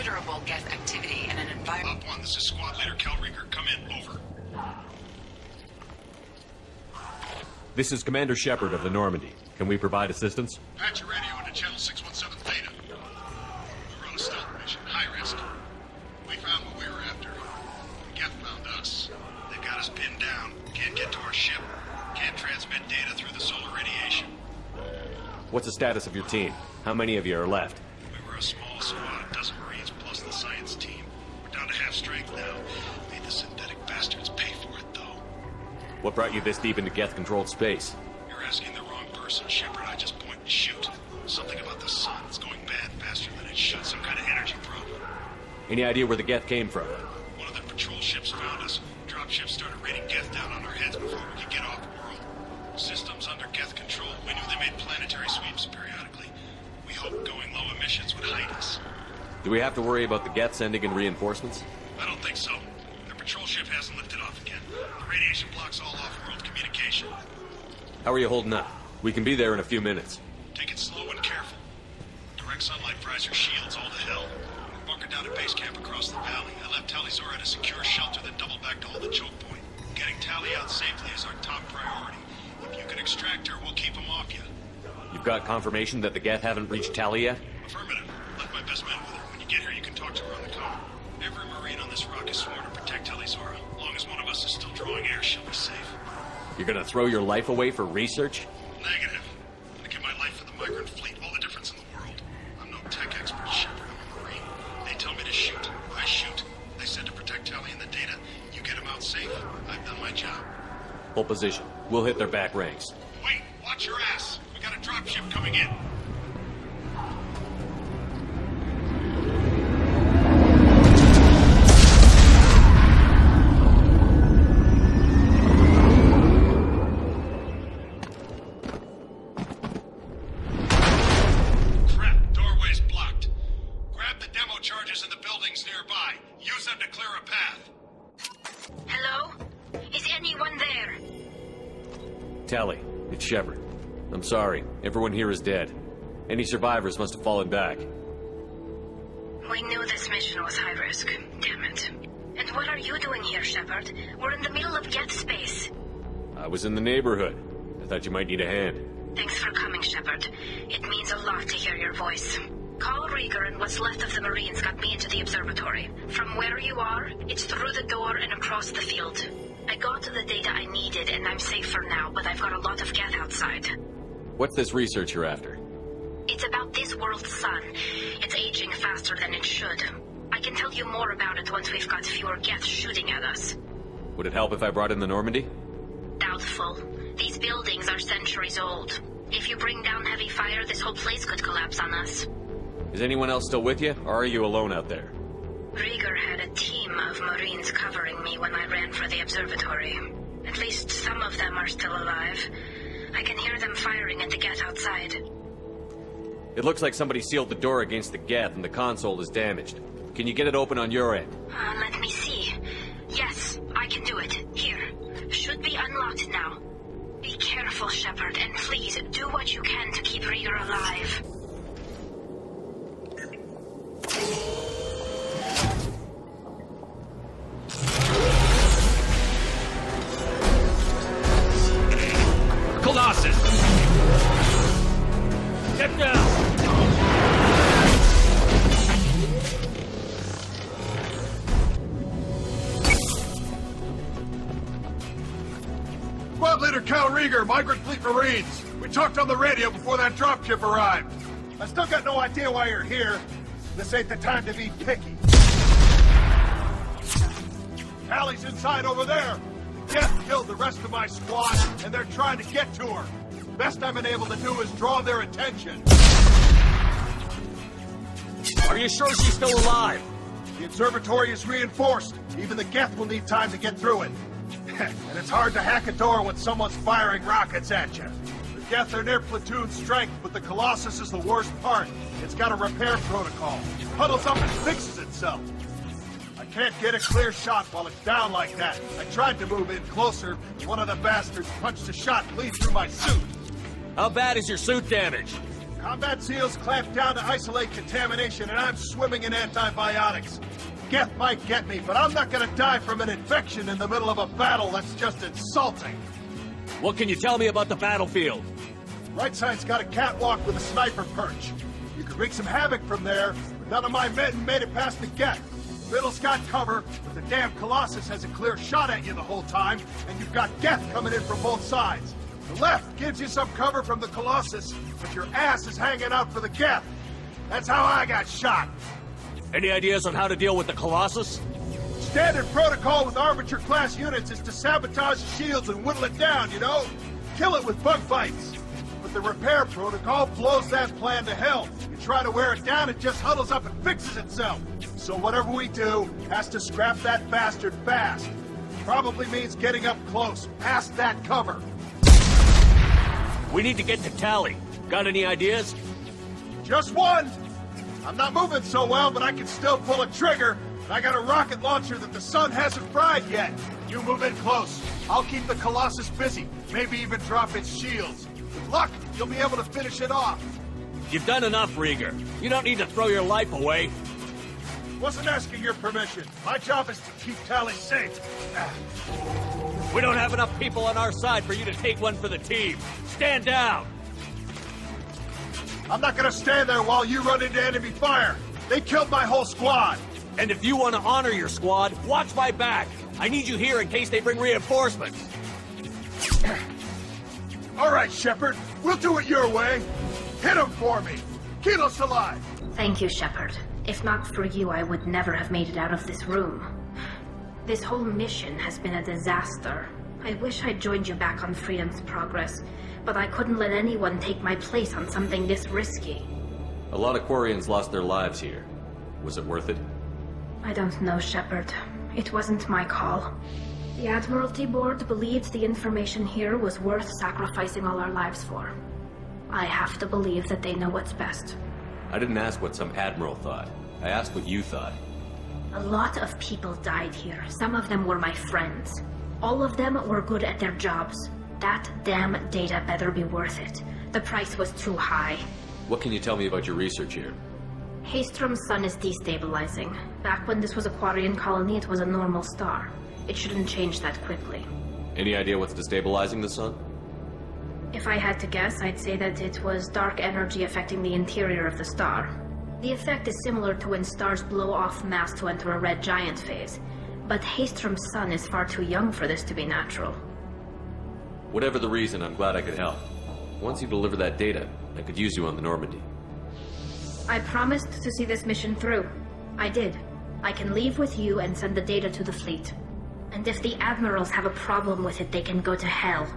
considerable Geth activity and an environment. Op 1, this is Squad Leader Cal Rieger. Come in. Over. This is Commander Shepard of the Normandy. Can we provide assistance? Patch your radio into Channel 617 Theta. We're on a stealth mission. High risk. We found what we were after. Geth found us. They've got us pinned down. Can't get to our ship. Can't transmit data through the solar radiation. What's the status of your team? How many of you are left? We were a small squad, a dozen Marines plus the science team. We're down to half strength now. Made the synthetic bastards pay for it, though. What brought you this deep into Geth-controlled space? You're asking the wrong person, Shepard. I just point and shoot. Something about the sun. It's going bad faster than it should. Some kind of energy probe. Any idea where the Geth came from? One of the patrol ships found us. Dropships started raining Geth down on our heads before we could get off world. Systems under Geth control. We knew they made planetary sweeps periodically. We hoped going low emissions would hide us. Do we have to worry about the Geth sending in reinforcements? I don't think so. Their patrol ship hasn't lifted off again. The radiation blocks all off-world communication. How are you holding up? We can be there in a few minutes. Take it slow and careful. Direct sunlight fries your shields all to hell. We're bunkered down at base camp across the valley. I left Tali'Zorah at a secure shelter, then doubled back to hold the choke point. Getting Tali out safely is our top priority. If you can extract her, we'll keep them off you. You've got confirmation that the Geth haven't reached Tali yet? Affirmative. Left my best men with her. When you get here, you can talk to her on the comm. Every Marine on this rock is sworn to protect Tali'Zorah. As long as one of us is still drawing air, she'll be safe. You're gonna throw your life away for research? Negative. I give my life for the migrant fleet. All the difference in the world. I'm no tech expert, Shepard. I'm a Marine. They tell me to shoot. I shoot. They said to protect Tali and the data. You get them out safe. I've done my job. Hold position. We'll hit their back ranks. Wait! Watch your ass! We got a dropship coming in. Crap! Doorway's blocked. Grab the demo charges in the buildings nearby. Use them to clear a path. Hello? Is anyone there? Tali, it's Shepard. I'm sorry. Everyone here is dead. Any survivors must have fallen back. We knew this mission was high risk. Damn it. And what are you doing here, Shepard? We're in the middle of Geth space. I was in the neighborhood. I thought you might need a hand. Thanks for coming, Shepard. It means a lot to hear your voice. Cal Rieger and what's left of the Marines got me into the observatory. From where you are, it's through the door and across the field. I got to the data I needed and I'm safe for now, but I've got a lot of Geth outside. What's this research you're after? It's about this world's sun. It's aging faster than it should. I can tell you more about it once we've got fewer Geth shooting at us. Would it help if I brought in the Normandy? Doubtful. These buildings are centuries old. If you bring down heavy fire, this whole place could collapse on us. Is anyone else still with you, or are you alone out there? Rieger had a team of Marines covering me when I ran for the observatory. At least some of them are still alive. I can hear them firing at the Geth outside. It looks like somebody sealed the door against the Geth and the console is damaged. Can you get it open on your end? Let me see. Yes, I can do it. Here. Should be unlocked now. Be careful, Shepard, and please do what you can to keep Rieger alive. Colossus! Get down! Squad Leader Cal Rieger, Migrant Fleet Marines. We talked on the radio before that dropship arrived. I still got no idea why you're here. This ain't the time to be picky. Tali's inside over there. Geth killed the rest of my squad, and they're trying to get to her. Best I've been able to do is draw their attention. Are you sure she's still alive? The observatory is reinforced. Even the Geth will need time to get through it. And it's hard to hack a door when someone's firing rockets at you. The Geth are near platoon strength, but the Colossus is the worst part. It's got a repair protocol. Huddles up and fixes itself. I can't get a clear shot while it's down like that. I tried to move in closer, but one of the bastards punched a shot clean through my suit. How bad is your suit damaged? Combat SEALs clamped down to isolate contamination, and I'm swimming in antibiotics. Geth might get me, but I'm not gonna die from an infection in the middle of a battle. That's just insulting. What can you tell me about the battlefield? Right side's got a catwalk with a sniper perch. You could wreak some havoc from there, but none of my men made it past the Geth. Middle's got cover, but the damn Colossus has a clear shot at you the whole time, and you've got Geth coming in from both sides. The left gives you some cover from the Colossus, but your ass is hanging out for the Geth. That's how I got shot. Any ideas on how to deal with the Colossus? Standard protocol with armature-class units is to sabotage the shields and whittle it down, you know? Kill it with bug bites. But the repair protocol blows that plan to hell. You try to wear it down, it just huddles up and fixes itself. So whatever we do has to scrap that bastard fast. Probably means getting up close, past that cover. We need to get to Tally. Got any ideas? Just one! I'm not moving so well, but I can still pull a trigger. And I got a rocket launcher that the sun hasn't fried yet. You move in close. I'll keep the Colossus busy. Maybe even drop its shields. With luck, you'll be able to finish it off. You've done enough, Rieger. You don't need to throw your life away. Wasn't asking your permission. My job is to keep Tally safe. We don't have enough people on our side for you to take one for the team. Stand down! I'm not gonna stand there while you run into enemy fire. They killed my whole squad. And if you want to honor your squad, watch my back. I need you here in case they bring reinforcements. All right, Shepard. We'll do it your way. Hit him for me. Keyless alive. Thank you, Shepard. If not for you, I would never have made it out of this room. This whole mission has been a disaster. I wish I'd joined you back on Freedom's Progress, but I couldn't let anyone take my place on something this risky. A lot of Quarians lost their lives here. Was it worth it? I don't know, Shepard. It wasn't my call. The Admiralty Board believed the information here was worth sacrificing all our lives for. I have to believe that they know what's best. I didn't ask what some admiral thought. I asked what you thought. A lot of people died here. Some of them were my friends. All of them were good at their jobs. That damn data better be worth it. The price was too high. What can you tell me about your research here? Haystrom's sun is destabilizing. Back when this was a Quarian colony, it was a normal star. It shouldn't change that quickly. Any idea what's destabilizing the sun? If I had to guess, I'd say that it was dark energy affecting the interior of the star. The effect is similar to when stars blow off mass to enter a red giant phase. But Haystrom's sun is far too young for this to be natural. Whatever the reason, I'm glad I could help. Once you deliver that data, I could use you on the Normandy. I promised to see this mission through. I did. I can leave with you and send the data to the fleet. And if the admirals have a problem with it, they can go to hell.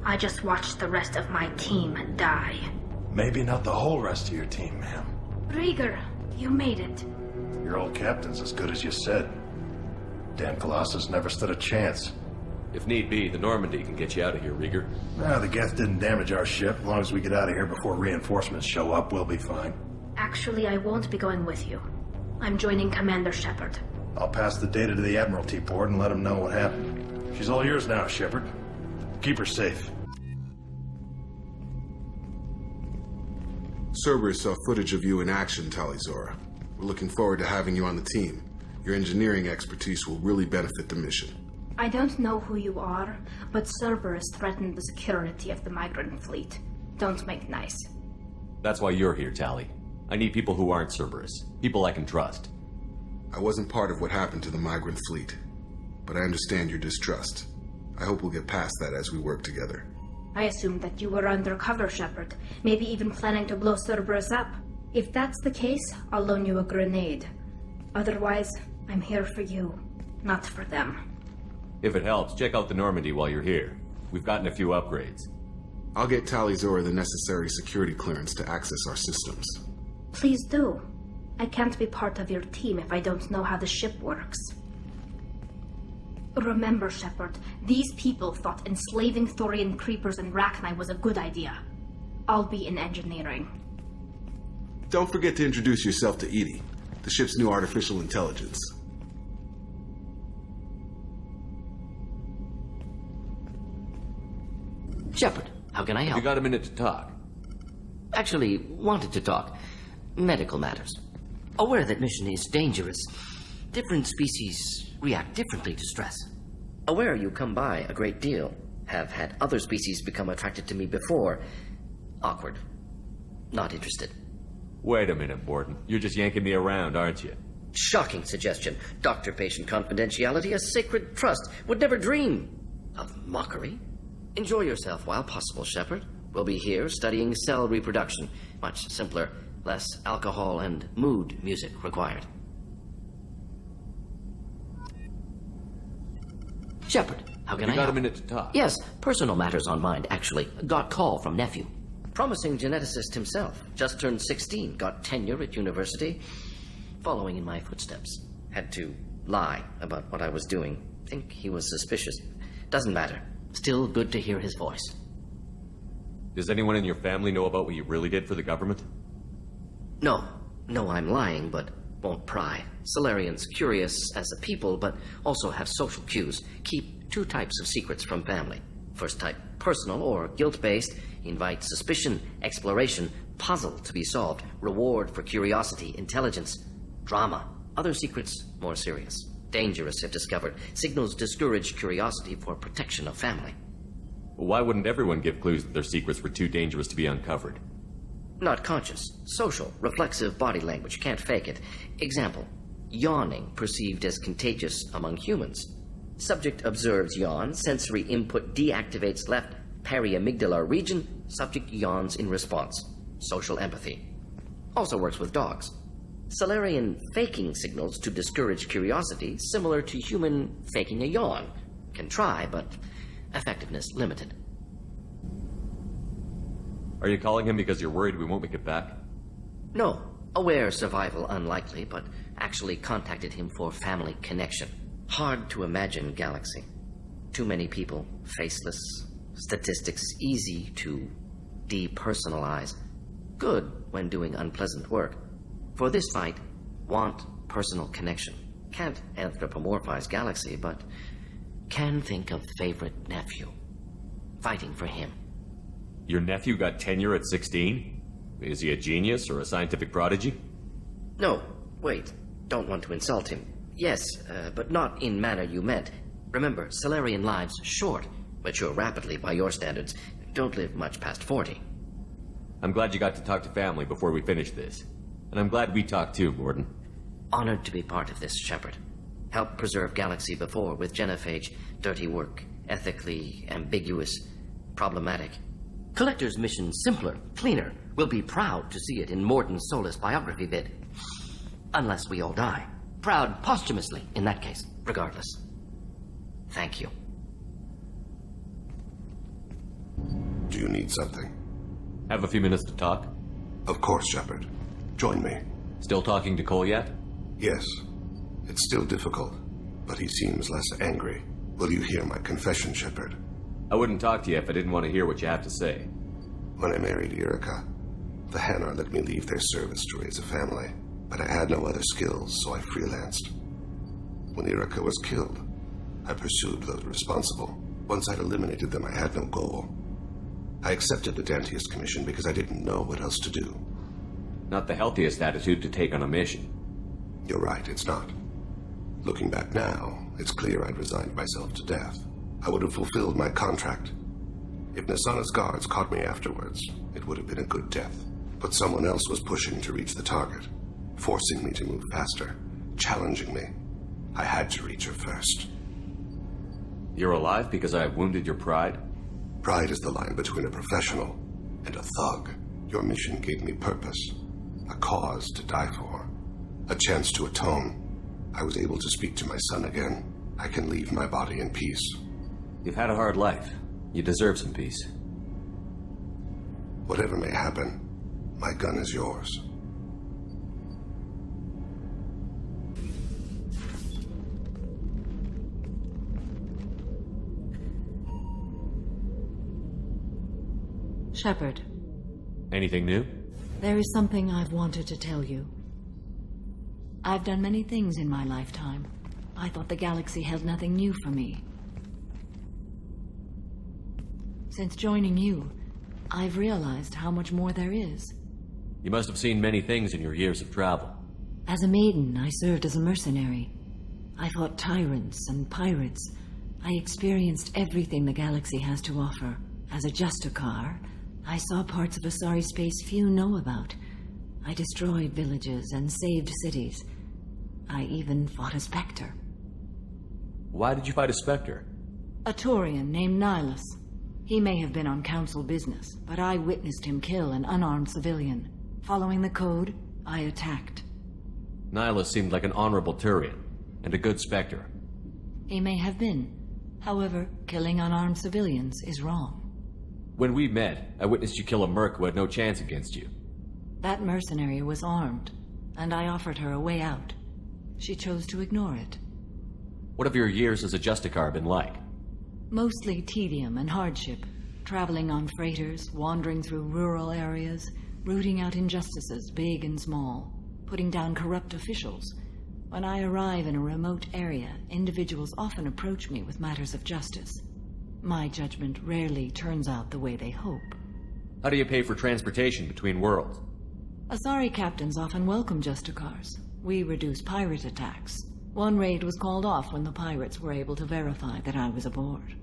I just watched the rest of my team die. Maybe not the whole rest of your team, ma'am. Rieger, you made it. Your old captain's as good as you said. Damn Colossus never stood a chance. If need be, the Normandy can get you out of here, Rieger. The Geth didn't damage our ship. As long as we get out of here before reinforcements show up, we'll be fine. Actually, I won't be going with you. I'm joining Commander Shepard. I'll pass the data to the Admiralty Board and let them know what happened. She's all yours now, Shepard. Keep her safe. Cerberus saw footage of you in action, Tali'Zorah. We're looking forward to having you on the team. Your engineering expertise will really benefit the mission. I don't know who you are, but Cerberus threatened the security of the migrant fleet. Don't make nice. That's why you're here, Tali. I need people who aren't Cerberus. People I can trust. I wasn't part of what happened to the migrant fleet, but I understand your distrust. I hope we'll get past that as we work together. I assumed that you were undercover, Shepard. Maybe even planning to blow Cerberus up. If that's the case, I'll loan you a grenade. Otherwise, I'm here for you, not for them. If it helps, check out the Normandy while you're here. We've gotten a few upgrades. I'll get Tali'Zorah the necessary security clearance to access our systems. Please do. I can't be part of your team if I don't know how the ship works. Remember, Shepard, these people thought enslaving Thorian creepers in Rachni was a good idea. I'll be in engineering. Don't forget to introduce yourself to EDI, the ship's new artificial intelligence. Shepard, how can I help? You got a minute to talk? Actually, wanted to talk. Medical matters. Aware that mission is dangerous. Different species react differently to stress. Aware you come by a great deal. Have had other species become attracted to me before. Awkward. Not interested. Wait a minute, Borden. You're just yanking me around, aren't you? Shocking suggestion. Doctor-patient confidentiality, a sacred trust. Would never dream of mockery. Enjoy yourself while possible, Shepard. We'll be here studying cell reproduction. Much simpler, less alcohol and mood music required. Shepard, how can I You got help? a minute to talk? Yes, personal matters on mind, actually. Got call from nephew. Promising geneticist himself. Just turned 16, got tenure at university. Following in my footsteps. Had to lie about what I was doing. Think he was suspicious. Doesn't matter. Still good to hear his voice. Does anyone in your family know about what you really did for the government? No, I'm lying, but won't pry. Solarians curious as a people, but also have social cues. Keep two types of secrets from family. First type, personal or guilt-based, invite suspicion, exploration, puzzle to be solved, reward for curiosity, intelligence, drama. Other secrets, more serious. Dangerous if discovered. Signals discourage curiosity for protection of family. Why wouldn't everyone give clues that their secrets were too dangerous to be uncovered? Not conscious. Social, reflexive body language. Can't fake it. Example. Yawning perceived as contagious among humans. Subject observes yawn. Sensory input deactivates left periamygdalar region. Subject yawns in response. Social empathy. Also works with dogs. Solarian faking signals to discourage curiosity, similar to human faking a yawn. Can try, but effectiveness limited. Are you calling him because you're worried we won't make it back? No. Aware survival unlikely, but actually contacted him for family connection. Hard to imagine galaxy. Too many people, faceless, statistics easy to depersonalize. Good when doing unpleasant work. For this fight, want personal connection. Can't anthropomorphize galaxy, but can think of favorite nephew. Fighting for him. Your nephew got tenure at 16? Is he a genius or a scientific prodigy? No, wait. Don't want to insult him. Yes, but not in manner you meant. Remember, Solarian lives short. Mature rapidly by your standards. Don't live much past 40. I'm glad you got to talk to family before we finish this. And I'm glad we talked too, Borden. Honored to be part of this, Shepard. Helped preserve Galaxy before with genophage. Dirty work. Ethically ambiguous. Problematic. Collector's mission simpler, cleaner. We'll be proud to see it in Mordin Solus biography vid. Unless we all die. Proud posthumously, in that case. Regardless. Thank you. Do you need something? Have a few minutes to talk? Of course, Shepard. Join me. Still talking to Cole yet? Yes. It's still difficult, but he seems less angry. Will you hear my confession, Shepard? I wouldn't talk to you if I didn't want to hear what you have to say. When I married Erica, the Hanar let me leave their service to raise a family, but I had no other skills, so I freelanced. When Erica was killed, I pursued those responsible. Once I'd eliminated them, I had no goal. I accepted the Dantius commission because I didn't know what else to do. Not the healthiest attitude to take on a mission. You're right, it's not. Looking back now, it's clear I'd resigned myself to death. I would have fulfilled my contract. If Nasana's guards caught me afterwards, it would have been a good death. But someone else was pushing to reach the target, forcing me to move faster, challenging me. I had to reach her first. You're alive because I wounded your pride? Pride is the line between a professional and a thug. Your mission gave me purpose, a cause to die for, a chance to atone. I was able to speak to my son again. I can leave my body in peace. You've had a hard life. You deserve some peace. Whatever may happen, my gun is yours. Shepard. Anything new? There is something I've wanted to tell you. I've done many things in my lifetime. I thought the galaxy held nothing new for me. Since joining you, I've realized how much more there is. You must have seen many things in your years of travel. As a maiden, I served as a mercenary. I fought tyrants and pirates. I experienced everything the galaxy has to offer. As a Justicar, I saw parts of Asari space few know about. I destroyed villages and saved cities. I even fought a Spectre. Why did you fight a Spectre? A Taurian named Nihilus. He may have been on council business, but I witnessed him kill an unarmed civilian. Following the code, I attacked. Nihilus seemed like an honorable Turian, and a good Spectre. He may have been. However, killing unarmed civilians is wrong. When we met, I witnessed you kill a merc who had no chance against you. That mercenary was armed, and I offered her a way out. She chose to ignore it. What have your years as a Justicar been like? Mostly tedium and hardship. Traveling on freighters, wandering through rural areas, rooting out injustices, big and small, putting down corrupt officials. When I arrive in a remote area, individuals often approach me with matters of justice. My judgment rarely turns out the way they hope. How do you pay for transportation between worlds? Asari captains often welcome Justicars. We reduce pirate attacks. One raid was called off when the pirates were able to verify that I was aboard.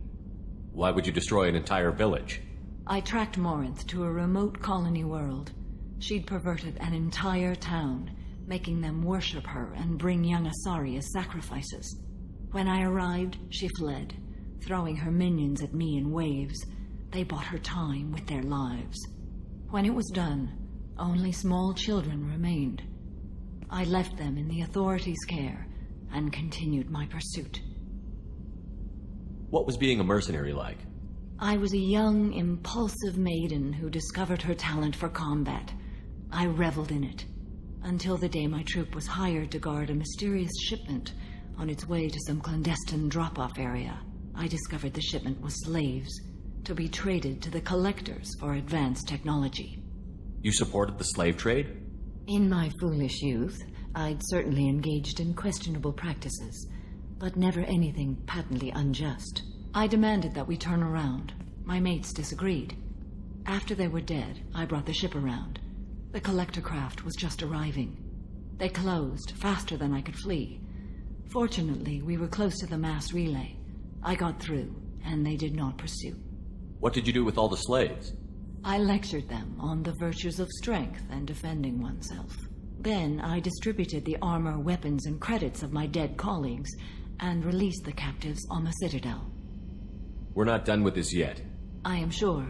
Why would you destroy an entire village? I tracked Morinth to a remote colony world. She'd perverted an entire town, making them worship her and bring young Asari as sacrifices. When I arrived, she fled, throwing her minions at me in waves. They bought her time with their lives. When it was done, only small children remained. I left them in the authorities' care and continued my pursuit. What was being a mercenary like? I was a young, impulsive maiden who discovered her talent for combat. I reveled in it, until the day my troop was hired to guard a mysterious shipment on its way to some clandestine drop-off area. I discovered the shipment was slaves, to be traded to the Collectors for advanced technology. You supported the slave trade? In my foolish youth, I'd certainly engaged in questionable practices, but never anything patently unjust. I demanded that we turn around. My mates disagreed. After they were dead, I brought the ship around. The collector craft was just arriving. They closed faster than I could flee. Fortunately, we were close to the mass relay. I got through, and they did not pursue. What did you do with all the slaves? I lectured them on the virtues of strength and defending oneself. Then I distributed the armor, weapons, and credits of my dead colleagues and released the captives on the Citadel. We're not done with this yet. I am sure.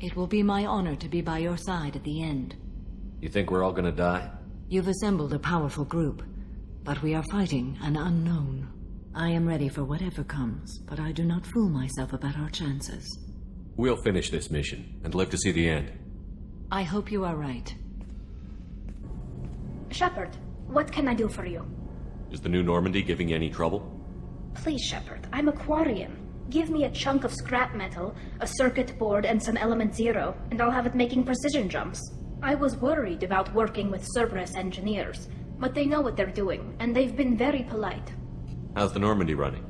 It will be my honor to be by your side at the end. You think we're all gonna die? You've assembled a powerful group, but we are fighting an unknown. I am ready for whatever comes, but I do not fool myself about our chances. We'll finish this mission and live to see the end. I hope you are right. Shepard, what can I do for you? Is the new Normandy giving you any trouble? Please, Shepard, I'm a Quarian. Give me a chunk of scrap metal, a circuit board, and some Element Zero, and I'll have it making precision jumps. I was worried about working with Cerberus engineers, but they know what they're doing, and they've been very polite. How's the Normandy running?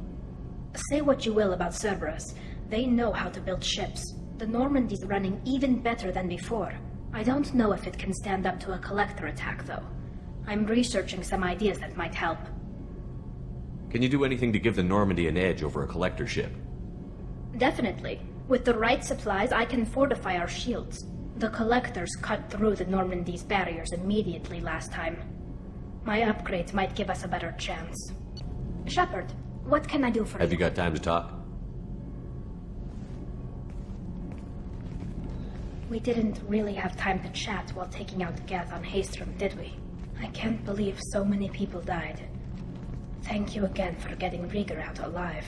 Say what you will about Cerberus, they know how to build ships. The Normandy's running even better than before. I don't know if it can stand up to a Collector attack, though. I'm researching some ideas that might help. Can you do anything to give the Normandy an edge over a Collector ship? Definitely. With the right supplies, I can fortify our shields. The Collectors cut through the Normandy's barriers immediately last time. My upgrades might give us a better chance. Shepard, what can I do for you? Have you got time to talk? We didn't really have time to chat while taking out Geth on Haestrom, did we? I can't believe so many people died. Thank you again for getting Rieger out alive.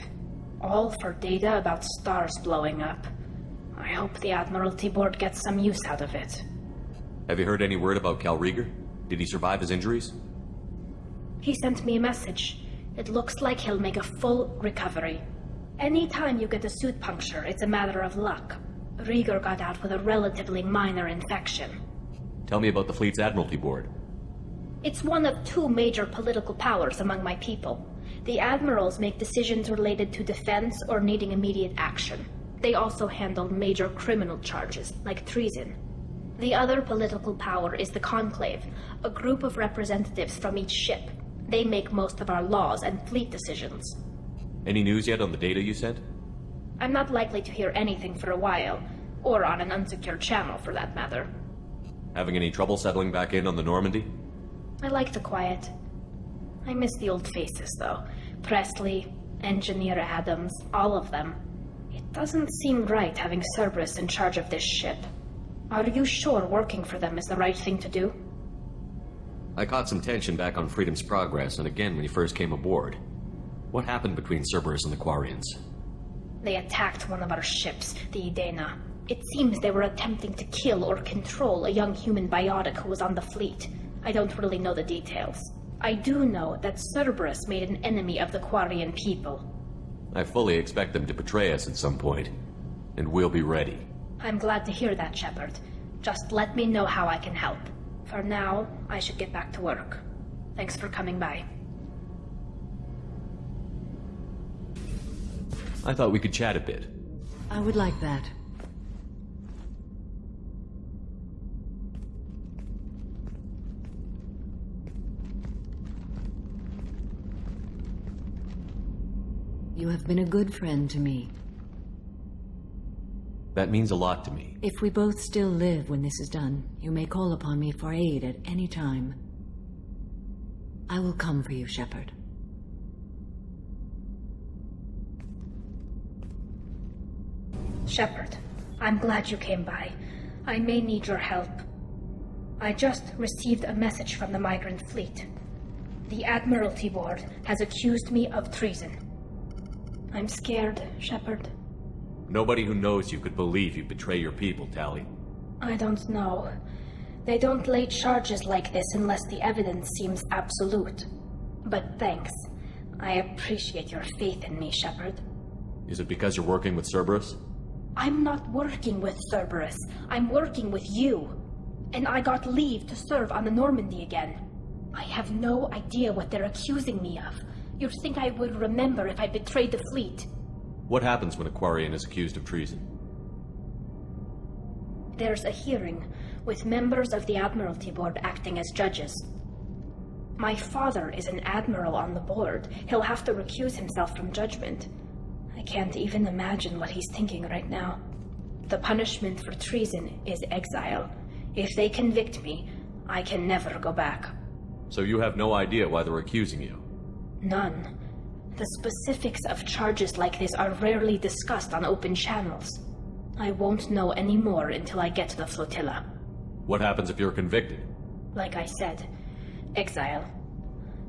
All for data about stars blowing up. I hope the Admiralty Board gets some use out of it. Have you heard any word about Cal Rieger? Did he survive his injuries? He sent me a message. It looks like he'll make a full recovery. Anytime you get a suit puncture, it's a matter of luck. Rieger got out with a relatively minor infection. Tell me about the fleet's Admiralty Board. It's one of two major political powers among my people. The admirals make decisions related to defense or needing immediate action. They also handle major criminal charges, like treason. The other political power is the Conclave, a group of representatives from each ship. They make most of our laws and fleet decisions. Any news yet on the data you sent? I'm not likely to hear anything for a while, or on an unsecured channel for that matter. Having any trouble settling back in on the Normandy? I like the quiet. I miss the old faces, though. Presley, Engineer Adams, all of them. It doesn't seem right having Cerberus in charge of this ship. Are you sure working for them is the right thing to do? I caught some tension back on Freedom's Progress, and again when you first came aboard. What happened between Cerberus and the Quarians? They attacked one of our ships, the Edena. It seems they were attempting to kill or control a young human biotic who was on the fleet. I don't really know the details. I do know that Cerberus made an enemy of the Quarian people. I fully expect them to betray us at some point, and we'll be ready. I'm glad to hear that, Shepard. Just let me know how I can help. For now, I should get back to work. Thanks for coming by. I thought we could chat a bit. I would like that. You have been a good friend to me. That means a lot to me. If we both still live when this is done, you may call upon me for aid at any time. I will come for you, Shepard. Shepard, I'm glad you came by. I may need your help. I just received a message from the Migrant Fleet. The Admiralty Board has accused me of treason. I'm scared, Shepard. Nobody who knows you could believe you betray your people, Tali. I don't know. They don't lay charges like this unless the evidence seems absolute. But thanks. I appreciate your faith in me, Shepard. Is it because you're working with Cerberus? I'm not working with Cerberus. I'm working with you. And I got leave to serve on the Normandy again. I have no idea what they're accusing me of. You'd think I would remember if I betrayed the fleet. What happens when a Quarian is accused of treason? There's a hearing, with members of the Admiralty Board acting as judges. My father is an admiral on the board. He'll have to recuse himself from judgment. I can't even imagine what he's thinking right now. The punishment for treason is exile. If they convict me, I can never go back. So you have no idea why they're accusing you? None. The specifics of charges like this are rarely discussed on open channels. I won't know any more until I get to the flotilla. What happens if you're convicted? Like I said, exile.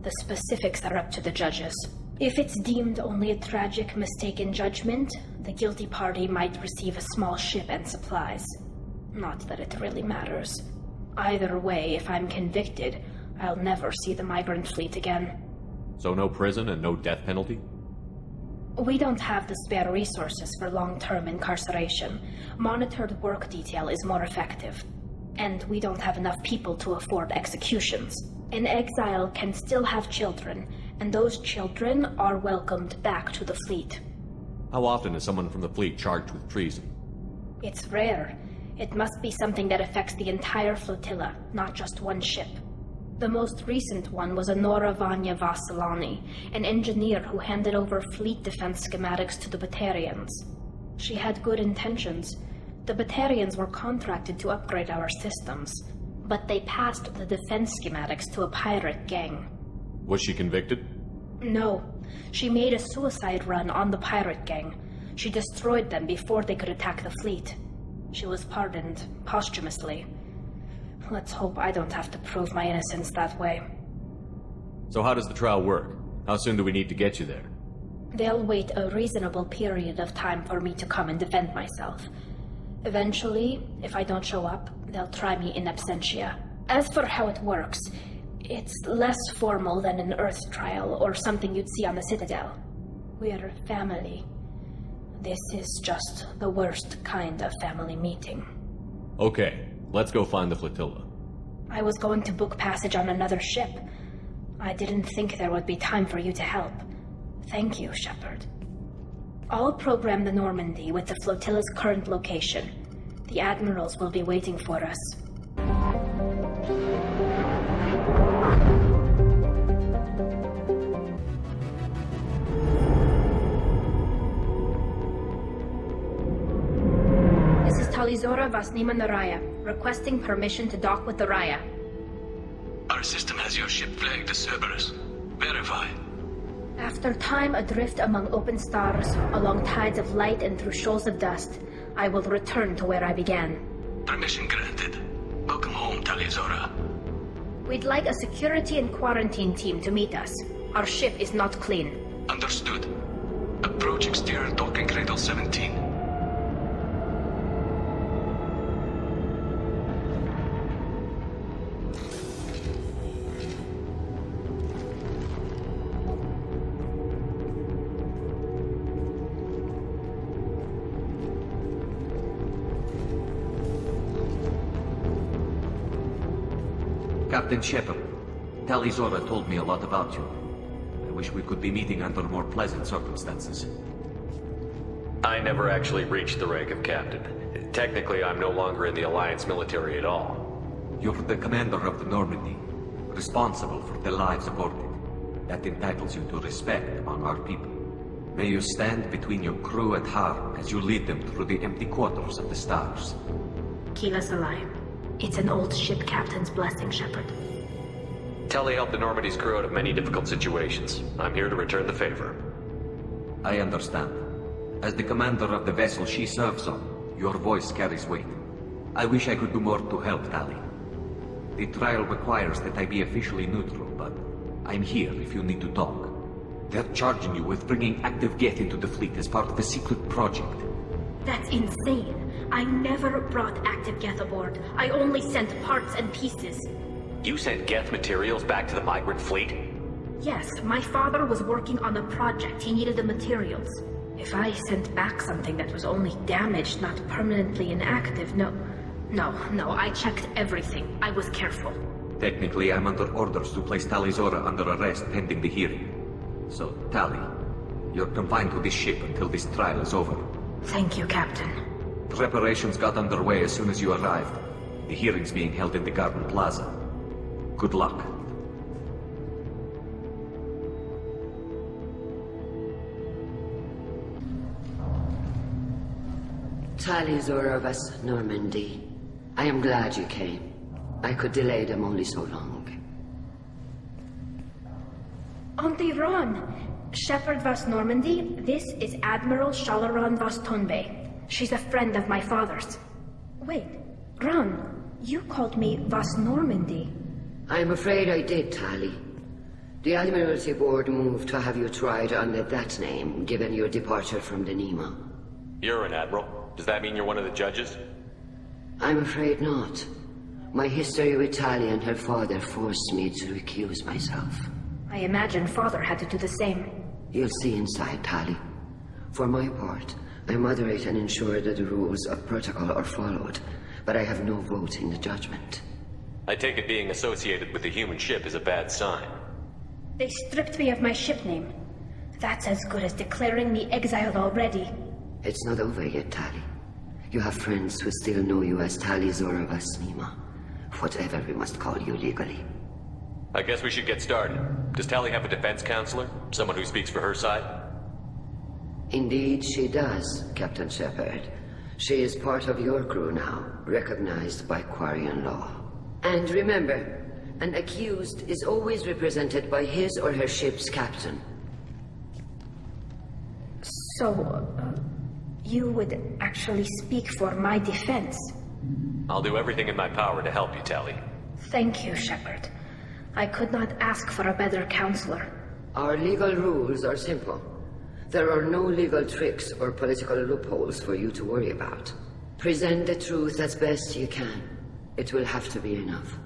The specifics are up to the judges. If it's deemed only a tragic mistake in judgment, the guilty party might receive a small ship and supplies. Not that it really matters. Either way, if I'm convicted, I'll never see the Migrant Fleet again. So no prison and no death penalty? We don't have the spare resources for long-term incarceration. Monitored work detail is more effective. And we don't have enough people to afford executions. An exile can still have children, and those children are welcomed back to the fleet. How often is someone from the fleet charged with treason? It's rare. It must be something that affects the entire flotilla, not just one ship. The most recent one was Honora Vanya Vassilani, an engineer who handed over fleet defense schematics to the Batarians. She had good intentions. The Batarians were contracted to upgrade our systems, but they passed the defense schematics to a pirate gang. Was she convicted? No. She made a suicide run on the pirate gang. She destroyed them before they could attack the fleet. She was pardoned posthumously. Let's hope I don't have to prove my innocence that way. So how does the trial work? How soon do we need to get you there? They'll wait a reasonable period of time for me to come and defend myself. Eventually, if I don't show up, they'll try me in absentia. As for how it works, it's less formal than an Earth trial or something you'd see on the Citadel. We're family. This is just the worst kind of family meeting. Okay, let's go find the flotilla. I was going to book passage on another ship. I didn't think there would be time for you to help. Thank you, Shepard. I'll program the Normandy with the flotilla's current location. The admirals will be waiting for us. This is Talizora Vasnima Naraya, requesting permission to dock with the Raya. Our system has your ship flagged as Cerberus. Verify. After time adrift among open stars, along tides of light and through shoals of dust, I will return to where I began. Permission granted. Welcome home, Talizora. We'd like a security and quarantine team to meet us. Our ship is not clean. Understood. Approach exterior docking cradle 17. Captain Shepard, Talizora told me a lot about you. I wish we could be meeting under more pleasant circumstances. I never actually reached the rank of captain. Technically, I'm no longer in the Alliance military at all. You're the commander of the Normandy, responsible for the lives aborted. That entitles you to respect among our people. May you stand between your crew and harm as you lead them through the empty quarters of the stars. Keep us alive. It's an old ship captain's blessing, Shepard. Tali helped the Normandy's crew out of many difficult situations. I'm here to return the favor. I understand. As the commander of the vessel she serves on, your voice carries weight. I wish I could do more to help Tali. The trial requires that I be officially neutral, but I'm here if you need to talk. They're charging you with bringing active Geth into the fleet as part of a secret project. That's insane. I never brought active Geth aboard. I only sent parts and pieces. You sent Geth materials back to the migrant fleet? Yes, my father was working on a project. He needed the materials. If I sent back something that was only damaged, not permanently inactive, no, I checked everything. I was careful. Technically, I'm under orders to place Talizora under arrest pending the hearing. So, Tali, you're confined to this ship until this trial is over. Thank you, Captain. Preparations got underway as soon as you arrived. The hearing's being held in the Garden Plaza. Good luck. Talizora of us, Normandy. I am glad you came. I could delay them only so long. Auntie Ron! Shepard Vas Normandy, this is Admiral Shalaran Vas Tonbe. She's a friend of my father's. Wait, Ron, you called me Vas Normandy. I'm afraid I did, Tali. The Admiralty Board moved to have you tried under that name, given your departure from the Nima. You're an admiral. Does that mean you're one of the judges? I'm afraid not. My history with Tali and her father forced me to recuse myself. I imagine father had to do the same. You'll see inside, Tali. For my part, I moderate and ensure that the rules of protocol are followed, but I have no vote in the judgment. I take it being associated with the human ship is a bad sign. They stripped me of my ship name. That's as good as declaring me exiled already. It's not over yet, Tali. You have friends who still know you as Talizora Vasnima. Whatever we must call you legally. I guess we should get started. Does Tali have a defense counselor? Someone who speaks for her side? Indeed she does, Captain Shepard. She is part of your crew now, recognized by Quarian law. And remember, an accused is always represented by his or her ship's captain. So, you would actually speak for my defense? I'll do everything in my power to help you, Tali. Thank you, Shepard. I could not ask for a better counselor. Our legal rules are simple. There are no legal tricks or political loopholes for you to worry about. Present the truth as best you can. It will have to be enough.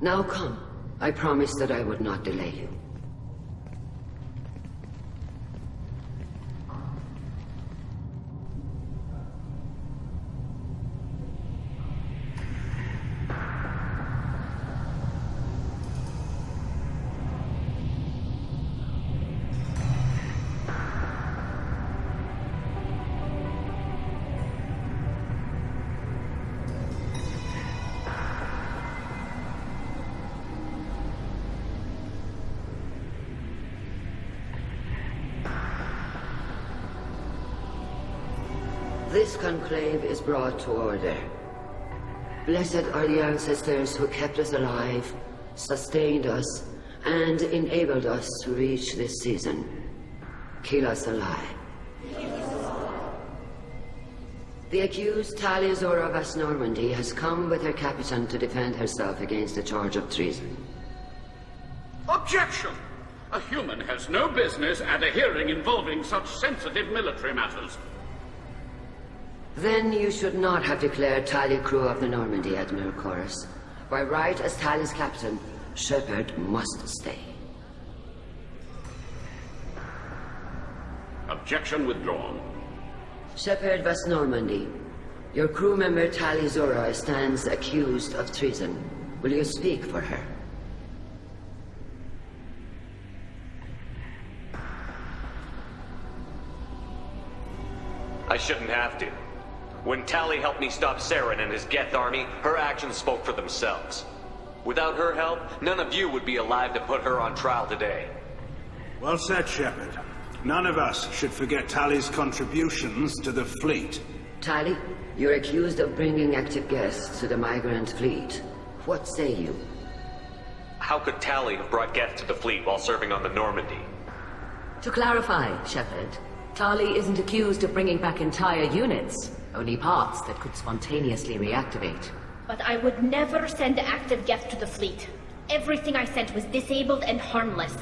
Now come. I promised that I would not delay you. This conclave is brought to order. Blessed are the ancestors who kept us alive, sustained us, and enabled us to reach this season. Keep us alive. The accused Talia Zora of Normandy has come with her captain to defend herself against a charge of treason. Objection! A human has no business at a hearing involving such sensitive military matters. Then you should not have declared Talia crew of the Normandy, Admiral Chorus. By right as Talia's captain, Shepard must stay. Objection withdrawn. Shepard West Normandy, your crew member Talia Zora stands accused of treason. Will you speak for her? I shouldn't have to. When Tali helped me stop Saren and his Geth army, her actions spoke for themselves. Without her help, none of you would be alive to put her on trial today. Well said, Shepard. None of us should forget Tali's contributions to the fleet. Tali, you're accused of bringing active guests to the migrant fleet. What say you? How could Tali have brought Geth to the fleet while serving on the Normandy? To clarify, Shepard, Tali isn't accused of bringing back entire units, only parts that could spontaneously reactivate. But I would never send active Geth to the fleet. Everything I sent was disabled and harmless.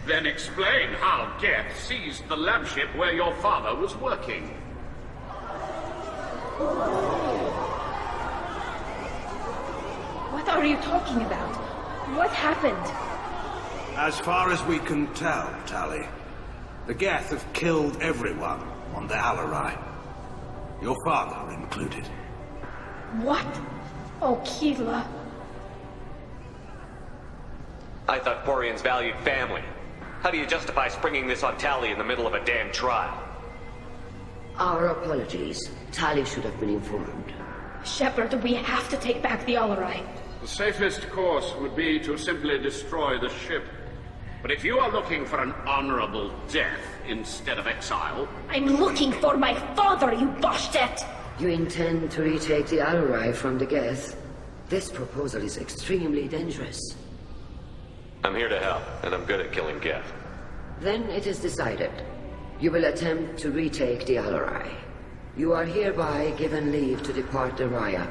Then explain how Geth seized the lab ship where your father was working. What are you talking about? What happened? As far as we can tell, Tali, the Geth have killed everyone on the Alarai. Your father included. What? Oh, Keela. I thought Porians valued family. How do you justify springing this on Tali in the middle of a damn trial? Our apologies. Tali should have been informed. Shepard, we have to take back the Alarai. The safest course would be to simply destroy the ship. But if you are looking for an honorable death instead of exile... I'm looking for my father, you bastet! You intend to retake the Alarai from the Geth? This proposal is extremely dangerous. I'm here to help, and I'm good at killing Geth. Then it is decided. You will attempt to retake the Alarai. You are hereby given leave to depart the Raya.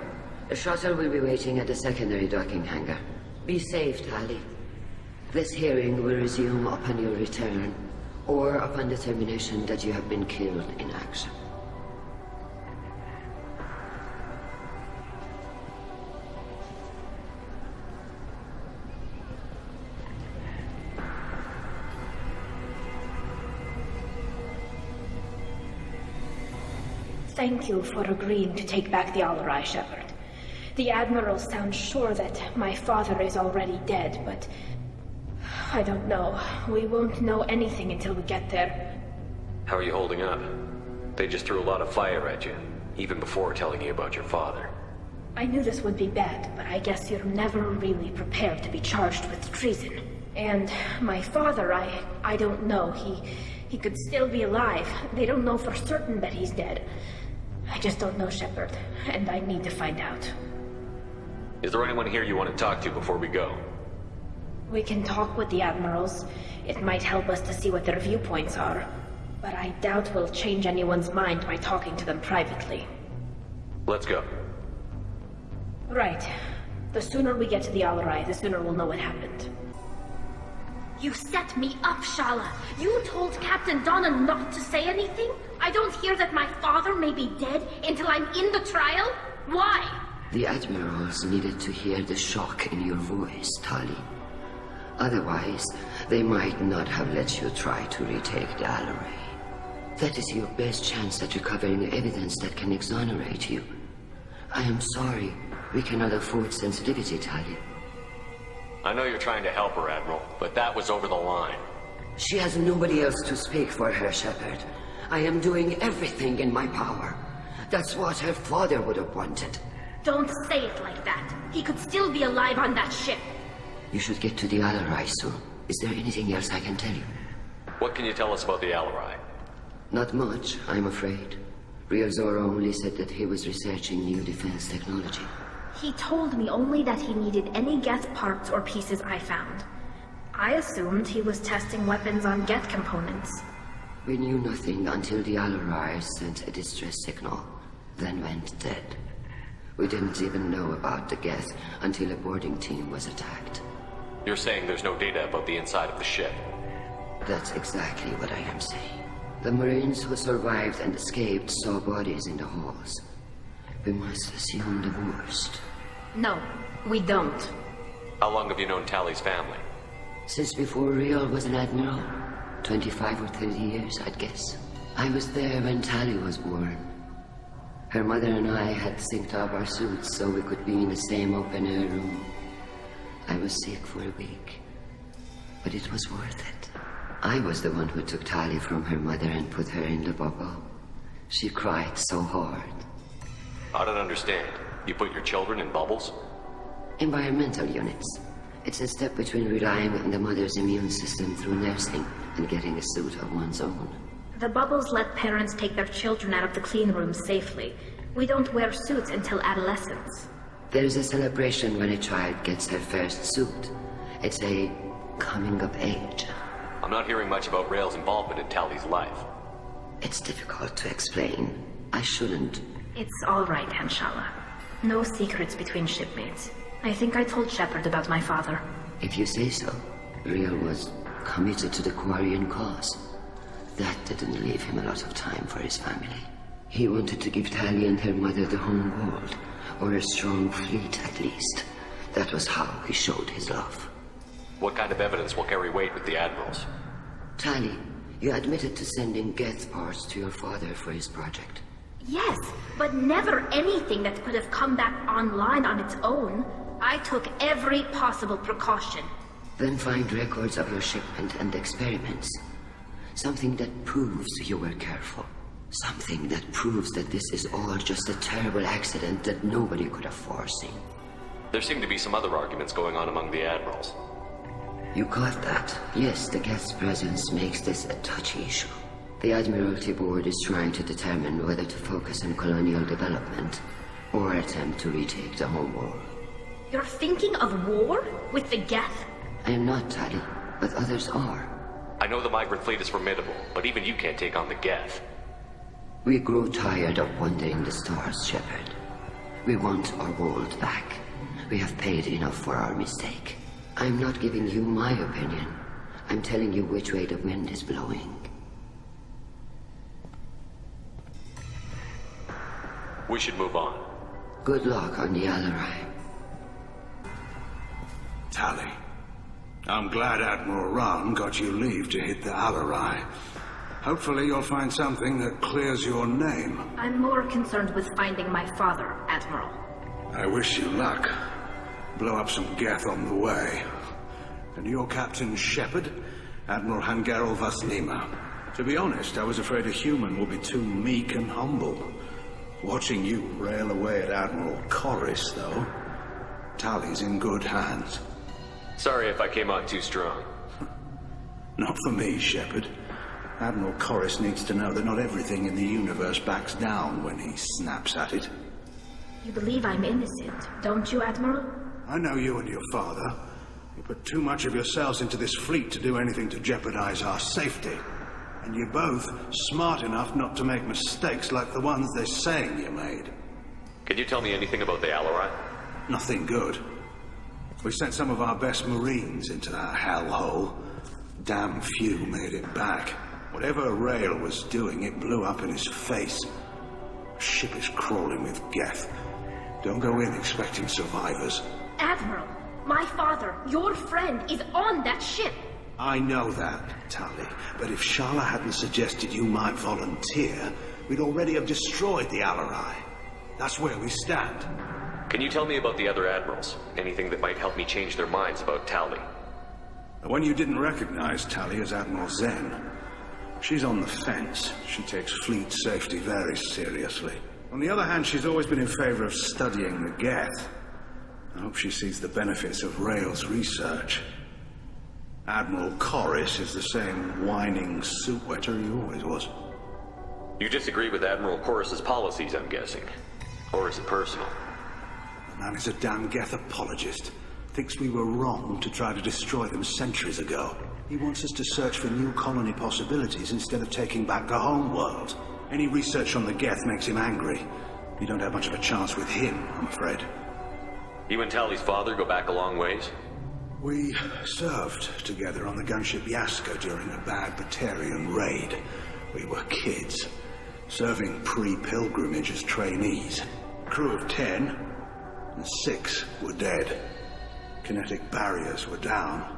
A shuttle will be waiting at the secondary docking hangar. Be safe, Tali. This hearing will resume upon your return, or upon determination that you have been killed in action. Thank you for agreeing to take back the Alarai, Shepard. The Admiral sounds sure that my father is already dead, but... I don't know. We won't know anything until we get there. How are you holding up? They just threw a lot of fire at you, even before telling you about your father. I knew this would be bad, but I guess you're never really prepared to be charged with treason. And my father, I don't know. He could still be alive. They don't know for certain that he's dead. I just don't know, Shepard, and I need to find out. Is there anyone here you want to talk to before we go? We can talk with the Admirals. It might help us to see what their viewpoints are. But I doubt we'll change anyone's mind by talking to them privately. Let's go. Right. The sooner we get to the Alarai, the sooner we'll know what happened. You set me up, Shala. You told Captain Donna not to say anything? I don't hear that my father may be dead until I'm in the trial? Why? The Admirals needed to hear the shock in your voice, Tali. Otherwise, they might not have let you try to retake the Alarai. That is your best chance at recovering evidence that can exonerate you. I am sorry. We cannot afford sensitivity, Tali. I know you're trying to help her, Admiral, but that was over the line. She has nobody else to speak for her, Shepard. I am doing everything in my power. That's what her father would have wanted. Don't say it like that. He could still be alive on that ship. You should get to the Alarai soon. Is there anything else I can tell you? What can you tell us about the Alarai? Not much, I'm afraid. Real Zora only said that he was researching new defense technology. He told me only that he needed any Geth parts or pieces I found. I assumed he was testing weapons on Geth components. We knew nothing until the Alarai sent a distress signal, then went dead. We didn't even know about the Geth until a boarding team was attacked. You're saying there's no data about the inside of the ship? That's exactly what I am saying. The Marines who survived and escaped saw bodies in the halls. We must assume the worst. No, we don't. How long have you known Tally's family? Since before Real was an admiral. 25 or 30 years, I'd guess. I was there when Tally was born. Her mother and I had synced up our suits so we could be in the same open-air room. I was sick for a week, but it was worth it. I was the one who took Tally from her mother and put her in the bubble. She cried so hard. I don't understand. You put your children in bubbles? Environmental units. It's a step between relying on the mother's immune system through nursing and getting a suit of one's own. The bubbles let parents take their children out of the clean rooms safely. We don't wear suits until adolescence. There's a celebration when a child gets her first suit. It's a coming of age. I'm not hearing much about Rael's involvement in Tally's life. It's difficult to explain. I shouldn't. It's all right, Hanshala. No secrets between shipmates. I think I told Shepard about my father. If you say so. Real was committed to the Quarian cause. That didn't leave him a lot of time for his family. He wanted to give Tally and her mother the home world, or a strong fleet at least. That was how he showed his love. What kind of evidence will carry weight with the Admirals? Tally, you admitted to sending Geth parts to your father for his project. Yes, but never anything that could have come back online on its own. I took every possible precaution. Then find records of your shipment and experiments. Something that proves you were careful. Something that proves that this is all just a terrible accident that nobody could have foreseen. There seem to be some other arguments going on among the Admirals. You caught that? Yes, the Geth's presence makes this a touchy issue. The Admiralty Board is trying to determine whether to focus on colonial development or attempt to retake the home world. You're thinking of war? With the Geth? I am not, Tally, but others are. I know the migrant fleet is formidable, but even you can't take on the Geth. We grow tired of wandering the stars, Shepard. We want our world back. We have paid enough for our mistake. I'm not giving you my opinion. I'm telling you which way the wind is blowing. We should move on. Good luck on the Alarai. Tally, I'm glad Admiral Rahn got you leave to hit the Alarai. Hopefully you'll find something that clears your name. I'm more concerned with finding my father, Admiral. I wish you luck. Blow up some Geth on the way. And your Captain Shepard, Admiral Hangarel Vasnima. To be honest, I was afraid a human would be too meek and humble. Watching you rail away at Admiral Corris, though, Tally's in good hands. Sorry if I came out too strong. Not for me, Shepard. Admiral Corris needs to know that not everything in the universe backs down when he snaps at it. You believe I'm innocent, don't you, Admiral? I know you and your father. You put too much of yourselves into this fleet to do anything to jeopardize our safety. And you're both smart enough not to make mistakes like the ones they're saying you made. Can you tell me anything about the Alarai? Nothing good. We sent some of our best Marines into that hellhole. Damn few made it back. Whatever Rael was doing, it blew up in his face. The ship is crawling with Geth. Don't go in expecting survivors. Admiral, my father, your friend, is on that ship. I know that, Tally, but if Shala hadn't suggested you might volunteer, we'd already have destroyed the Alarai. That's where we stand. Can you tell me about the other Admirals? Anything that might help me change their minds about Tally? The one you didn't recognize, Tally, is Admiral Zen. She's on the fence. She takes fleet safety very seriously. On the other hand, she's always been in favor of studying the Geth. I hope she sees the benefits of Rael's research. Admiral Corris is the same whining suit wetter he always was. You disagree with Admiral Corus's policies, I'm guessing. Or is it personal? The man is a damn Geth apologist. Thinks we were wrong to try to destroy them centuries ago. He wants us to search for new colony possibilities instead of taking back the home world. Any research on the Geth makes him angry. We don't have much of a chance with him, I'm afraid. You and Tali's father go back a long ways? We served together on the gunship Yaska during a bad Batarian raid. We were kids, serving pre-pilgrimage as trainees. Crew of 10, and 6 were dead. Kinetic barriers were down.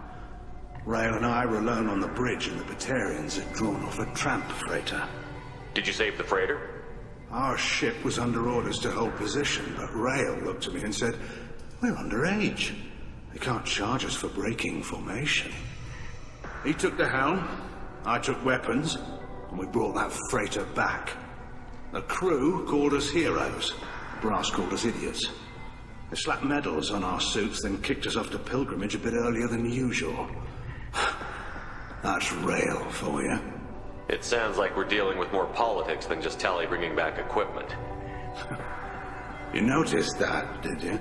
Rael and I were alone on the bridge, and the Batarians had drawn off a tramp freighter. Did you save the freighter? Our ship was under orders to hold position, but Rael looked at me and said, "We're underage. They can't charge us for breaking formation." He took the helm, I took weapons, and we brought that freighter back. The crew called us heroes. Brass called us idiots. They slapped medals on our suits, then kicked us off to pilgrimage a bit earlier than usual. That's Rael for you. It sounds like we're dealing with more politics than just Tali bringing back equipment. You noticed that, did you?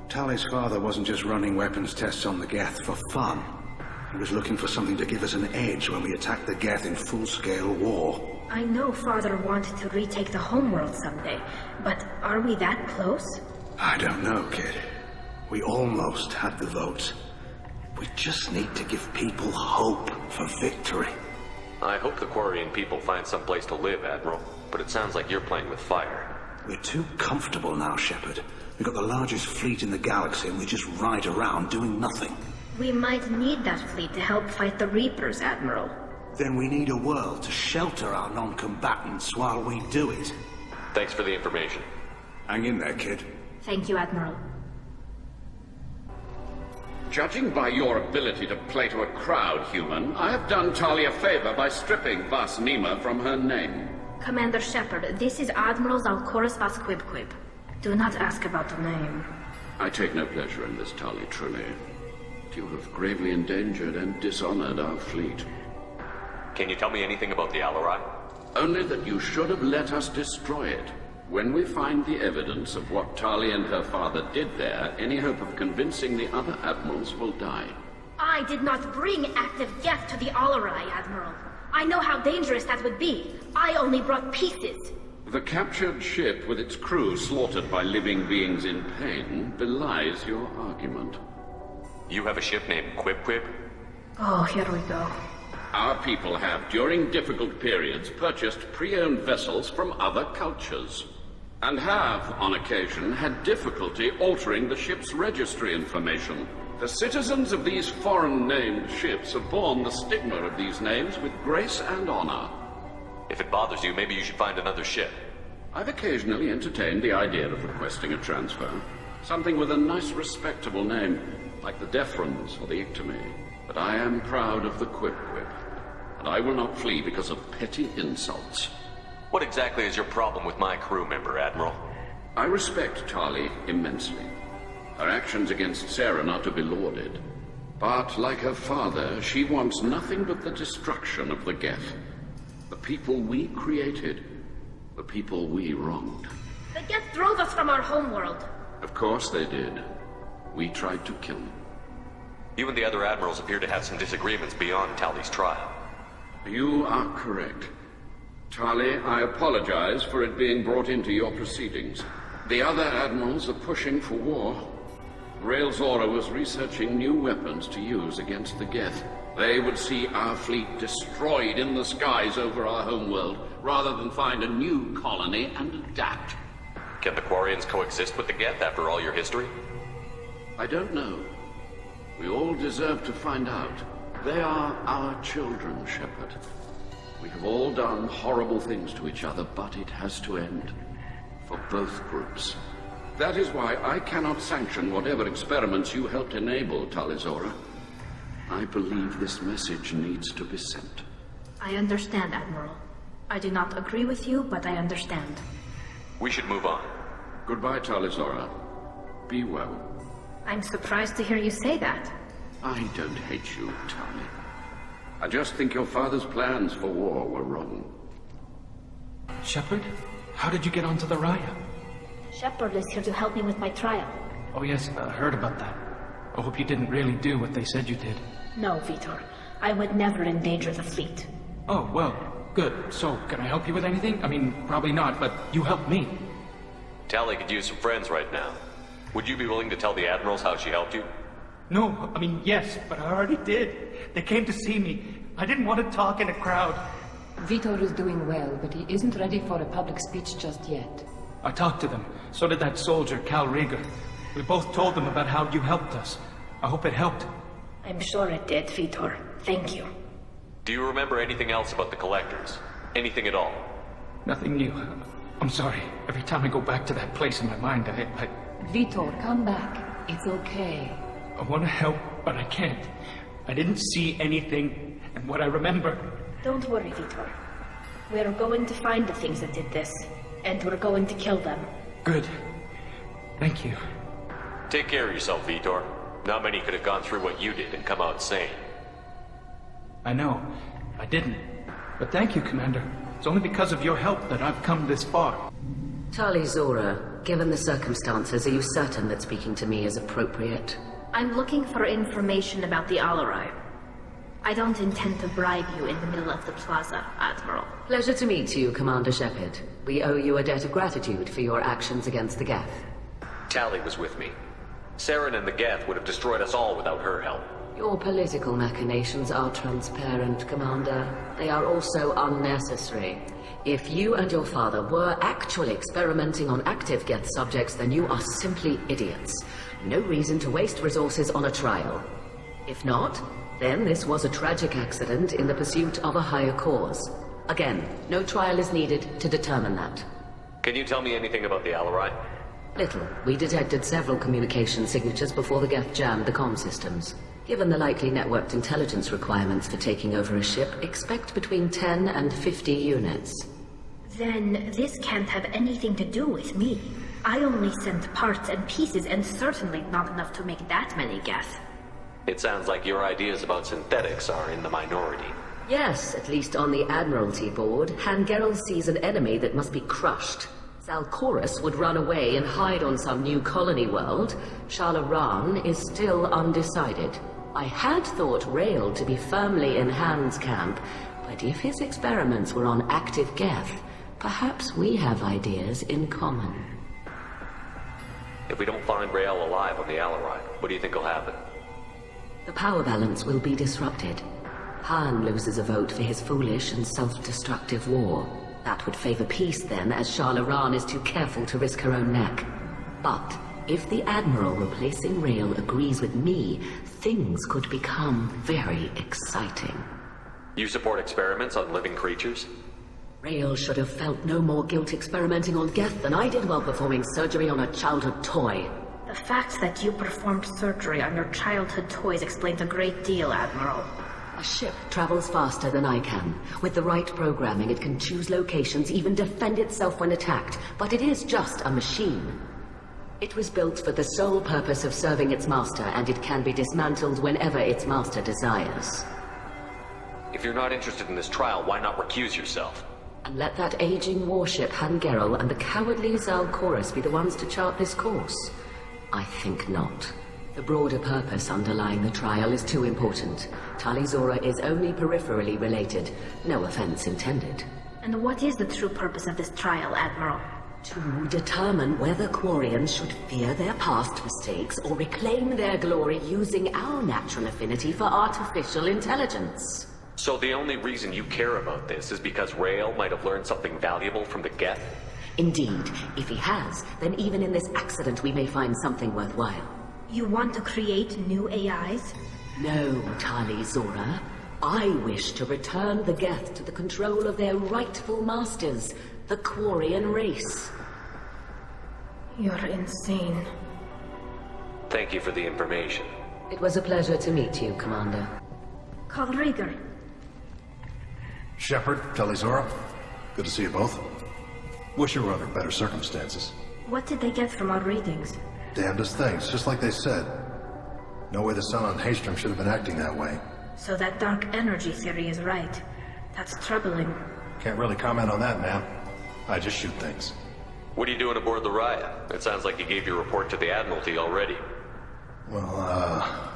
Tali's father wasn't just running weapons tests on the Geth for fun. He was looking for something to give us an edge when we attacked the Geth in full-scale war. I know Father wanted to retake the homeworld someday, but are we that close? I don't know, kid. We almost had the votes. We just need to give people hope for victory. I hope the Quarian people find some place to live, Admiral, but it sounds like you're playing with fire. We're too comfortable now, Shepard. We've got the largest fleet in the galaxy and we just ride around doing nothing. We might need that fleet to help fight the Reapers, Admiral. Then we need a world to shelter our non-combatants while we do it. Thanks for the information. Hang in there, kid. Thank you, Admiral. Judging by your ability to play to a crowd, human, I have done Tali a favor by stripping Vas Nima from her name. Commander Shepard, this is Admiral Zalkorus Vas Quibquib. Do not ask about the name. I take no pleasure in this, Tali, truly. You have gravely endangered and dishonored our fleet. Can you tell me anything about the Alarai? Only that you should have let us destroy it. When we find the evidence of what Tali and her father did there, any hope of convincing the other admirals will die. I did not bring active Geth to the Alarai, Admiral. I know how dangerous that would be. I only brought pieces. The captured ship with its crew slaughtered by living beings in pain belies your argument. You have a ship named Quib-Quib? Oh, here we go. Our people have, during difficult periods, purchased pre-owned vessels from other cultures, and have, on occasion, had difficulty altering the ship's registry information. The citizens of these foreign-named ships have borne the stigma of these names with grace and honor. If it bothers you, maybe you should find another ship. I've occasionally entertained the idea of requesting a transfer. Something with a nice, respectable name, like the Defrons or the Ictomy. But I am proud of the Quib-Quib, and I will not flee because of petty insults. What exactly is your problem with my crew member, Admiral? I respect Tali immensely. Her actions against Saren are to be lauded. But, like her father, she wants nothing but the destruction of the Geth. The people we created. The people we wronged. The Geth drove us from our homeworld. Of course they did. We tried to kill them. You and the other admirals appear to have some disagreements beyond Tali's trial. You are correct. Tali, I apologize for it being brought into your proceedings. The other admirals are pushing for war. Rael Zora was researching new weapons to use against the Geth. They would see our fleet destroyed in the skies over our homeworld, rather than find a new colony and adapt. Can the Quarians coexist with the Geth after all your history? I don't know. We all deserve to find out. They are our children, Shepard. We have all done horrible things to each other, but it has to end. For both groups. That is why I cannot sanction whatever experiments you helped enable, Tali Zora. I believe this message needs to be sent. I understand, Admiral. I do not agree with you, but I understand. We should move on. Goodbye, Tali Zora. Be well. I'm surprised to hear you say that. I don't hate you, Tali. I just think your father's plans for war were wrong. Shepard? How did you get onto the Raya? Shepard is here to help me with my trial. Oh yes, I heard about that. I hope you didn't really do what they said you did. No, Vitor. I would never endanger the fleet. Oh, well, good. So, can I help you with anything? I mean, probably not, but you helped me. Tali could use some friends right now. Would you be willing to tell the Admirals how she helped you? No, I mean, yes, but I already did. They came to see me. I didn't want to talk in a crowd. Vitor is doing well, but he isn't ready for a public speech just yet. I talked to them. So did that soldier, Cal Rieger. We both told them about how you helped us. I hope it helped. I'm sure it did, Vitor. Thank you. Do you remember anything else about the Collectors? Anything at all? Nothing new. I'm sorry. Every time I go back to that place in my mind, I Vitor, come back. It's okay. I want to help, but I can't. I didn't see anything, and what I remember... Don't worry, Vitor. We're going to find the things that did this, and we're going to kill them. Good. Thank you. Take care of yourself, Vitor. Not many could have gone through what you did and come out sane. I know. I didn't. But thank you, Commander. It's only because of your help that I've come this far. Tali Zora, given the circumstances, are you certain that speaking to me is appropriate? I'm looking for information about the Alarai. I don't intend to bribe you in the middle of the plaza, Admiral. Pleasure to meet you, Commander Shepard. We owe you a debt of gratitude for your actions against the Geth. Tali was with me. Saren and the Geth would have destroyed us all without her help. Your political machinations are transparent, Commander. They are also unnecessary. If you and your father were actually experimenting on active Geth subjects, then you are simply idiots. No reason to waste resources on a trial. If not, then this was a tragic accident in the pursuit of a higher cause. Again, no trial is needed to determine that. Can you tell me anything about the Alarai? Little. We detected several communication signatures before the Geth jammed the comm systems. Given the likely networked intelligence requirements for taking over a ship, expect between 10 and 50 units. Then this can't have anything to do with me. I only sent parts and pieces, and certainly not enough to make that many Geth. It sounds like your ideas about synthetics are in the minority. Yes, at least on the Admiralty board, Hangerel sees an enemy that must be crushed. Zalcorus would run away and hide on some new colony world. Shalaran is still undecided. I had thought Rael to be firmly in Han's camp, but if his experiments were on active Geth, perhaps we have ideas in common. If we don't find Rael alive on the Alarai, what do you think will happen? The power balance will be disrupted. Han loses a vote for his foolish and self-destructive war. That would favor peace then, as Shalaran is too careful to risk her own neck. But if the Admiral replacing Rael agrees with me, things could become very exciting. You support experiments on living creatures? Rael should have felt no more guilt experimenting on Geth than I did while performing surgery on a childhood toy. The fact that you performed surgery on your childhood toys explains a great deal, Admiral. A ship travels faster than I can. With the right programming, it can choose locations, even defend itself when attacked. But it is just a machine. It was built for the sole purpose of serving its master, and it can be dismantled whenever its master desires. If you're not interested in this trial, why not recuse yourself? And let that aging warship Hangerel and the cowardly Zalcorus be the ones to chart this course? I think not. The broader purpose underlying the trial is too important. Tali Zora is only peripherally related. No offense intended. And what is the true purpose of this trial, Admiral? To determine whether Quarians should fear their past mistakes or reclaim their glory using our natural affinity for artificial intelligence. So the only reason you care about this is because Rael might have learned something valuable from the Geth? Indeed. If he has, then even in this accident we may find something worthwhile. You want to create new AIs? No, Tali Zora. I wish to return the Geth to the control of their rightful masters, the Quarian race. You're insane. Thank you for the information. It was a pleasure to meet you, Commander. Call Rieger. Shepard, Tali Zora. Good to see you both. Wish you were under better circumstances. What did they get from our readings? Damnedest things, just like they said. No way the sun on Haystrom should have been acting that way. So that dark energy theory is right. That's troubling. Can't really comment on that, ma'am. I just shoot things. What are you doing aboard the Raya? It sounds like you gave your report to the Admiralty already. Well, I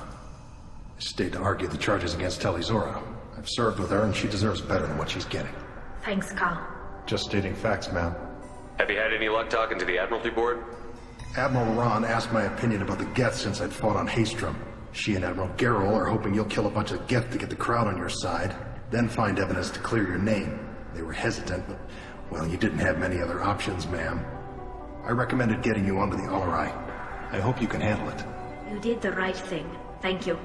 stayed to argue the charges against Tali'Zorah. I've served with her, and she deserves better than what she's getting. Thanks, Cal. Just stating facts, ma'am. Have you had any luck talking to the Admiralty Board? Admiral Ron asked my opinion about the Geth since I'd fought on Haestrom. She and Admiral Gerrel are hoping you'll kill a bunch of Geth to get the crowd on your side, then find evidence to clear your name. They were hesitant, but, well, you didn't have many other options, ma'am. I recommended getting you onto the Alarai. I hope you can handle it. You did the right thing. Thank you.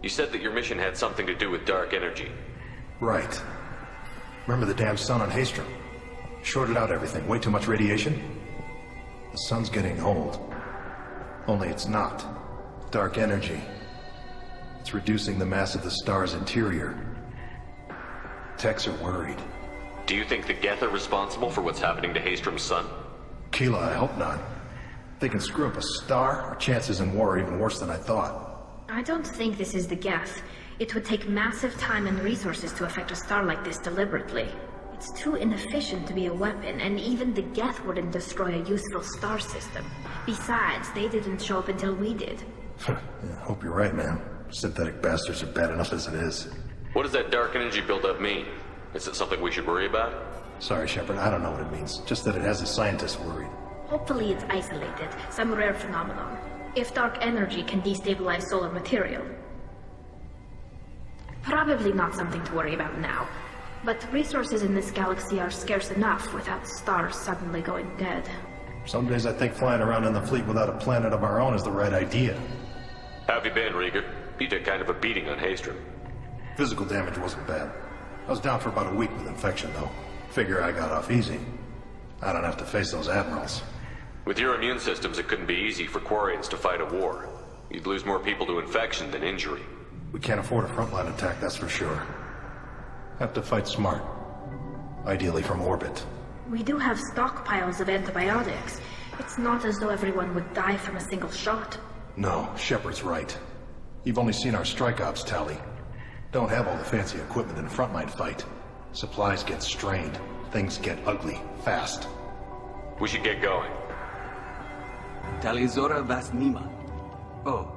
You said that your mission had something to do with dark energy. Right. Remember the damn sun on Haestrom? Shorted out everything. Way too much radiation? The sun's getting old. Only it's not. Dark energy. It's reducing the mass of the star's interior. Techs are worried. Do you think the Geth are responsible for what's happening to Haestrom's sun? Keela, I hope not. If they can screw up a star, our chances in war are even worse than I thought. I don't think this is the Geth. It would take massive time and resources to affect a star like this deliberately. It's too inefficient to be a weapon, and even the Geth wouldn't destroy a useful star system. Besides, they didn't show up until we did. Yeah, I hope you're right, ma'am. Synthetic bastards are bad enough as it is. What does that dark energy buildup mean? Is it something we should worry about? Sorry, Shepard, I don't know what it means. Just that it has the scientists worried. Hopefully it's isolated, some rare phenomenon. If dark energy can destabilize solar material. Probably not something to worry about now. But resources in this galaxy are scarce enough without stars suddenly going dead. Some days I think flying around in the fleet without a planet of our own is the right idea. How have you been, Rieger? You took kind of a beating on Haestrom. Physical damage wasn't bad. I was down for about a week with infection, though. Figure I got off easy. I don't have to face those admirals. With your immune systems, it couldn't be easy for Quarians to fight a war. You'd lose more people to infection than injury. We can't afford a frontline attack, that's for sure. Have to fight smart. Ideally from orbit. We do have stockpiles of antibiotics. It's not as though everyone would die from a single shot. No, Shepard's right. You've only seen our strike ops tally. Don't have all the fancy equipment in a frontline fight. Supplies get strained. Things get ugly, fast. We should get going. Tali'Zorah Vast Nima. Oh,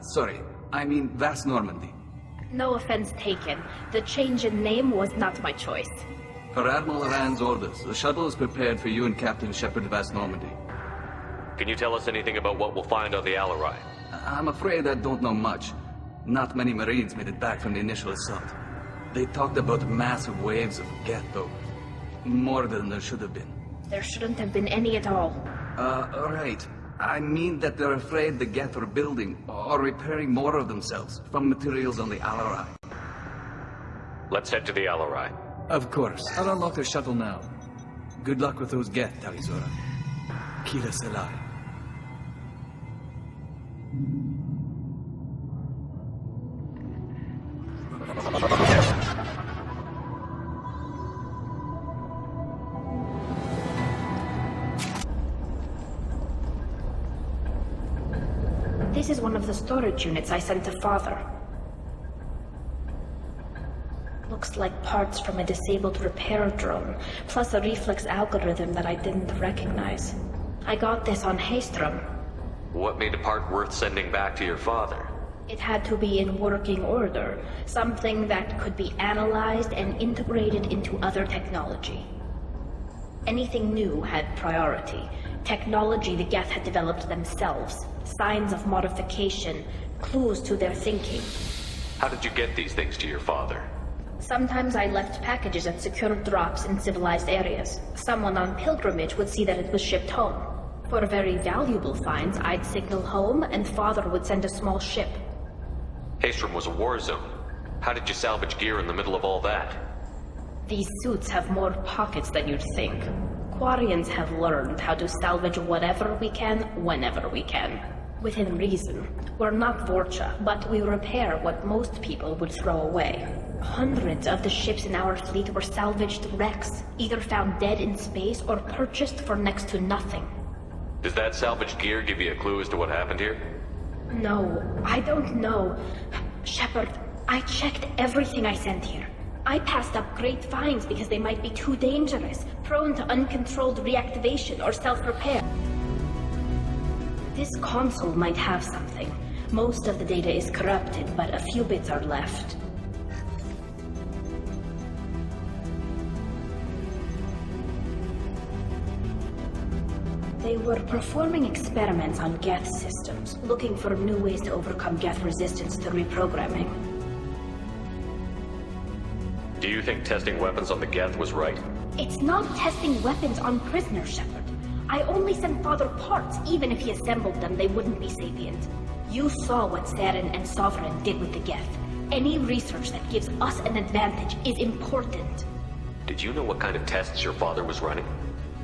sorry. I mean Vast Normandy. No offense taken. The change in name was not my choice. Per Admiral Rand's orders, the shuttle is prepared for you and Captain Shepard Vast Normandy. Can you tell us anything about what we'll find on the Alarai? I'm afraid I don't know much. Not many Marines made it back from the initial assault. They talked about massive waves of Geth, though. More than there should have been. There shouldn't have been any at all. Right. I mean that they're afraid the Geth are building or repairing more of themselves from materials on the Alarai. Let's head to the Alarai. Of course. I'll unlock the shuttle now. Good luck with those Geth, Tali'Zorah. Kila Selai. This is one of the storage units I sent to Father. Looks like parts from a disabled repair drone, plus a reflex algorithm that I didn't recognize. I got this on Haestrom. What made a part worth sending back to your father? It had to be in working order, something that could be analyzed and integrated into other technology. Anything new had priority. Technology the Geth had developed themselves, signs of modification, clues to their thinking. How did you get these things to your father? Sometimes I left packages at secure drops in civilized areas. Someone on pilgrimage would see that it was shipped home. For very valuable finds, I'd signal home, and Father would send a small ship. Haestrom was a war zone. How did you salvage gear in the middle of all that? These suits have more pockets than you'd think. Quarians have learned how to salvage whatever we can, whenever we can. Within reason. We're not Vorcha, but we repair what most people would throw away. Hundreds of the ships in our fleet were salvaged wrecks, either found dead in space or purchased for next to nothing. Does that salvaged gear give you a clue as to what happened here? No, I don't know. Shepard, I checked everything I sent here. I passed up great finds because they might be too dangerous, prone to uncontrolled reactivation or self-repair. This console might have something. Most of the data is corrupted, but a few bits are left. They were performing experiments on Geth systems, looking for new ways to overcome Geth resistance to reprogramming. Do you think testing weapons on the Geth was right? It's not testing weapons on prisoners, Shepard. I only sent Father parts. Even if he assembled them, they wouldn't be sapient. You saw what Saren and Sovereign did with the Geth. Any research that gives us an advantage is important. Did you know what kind of tests your father was running?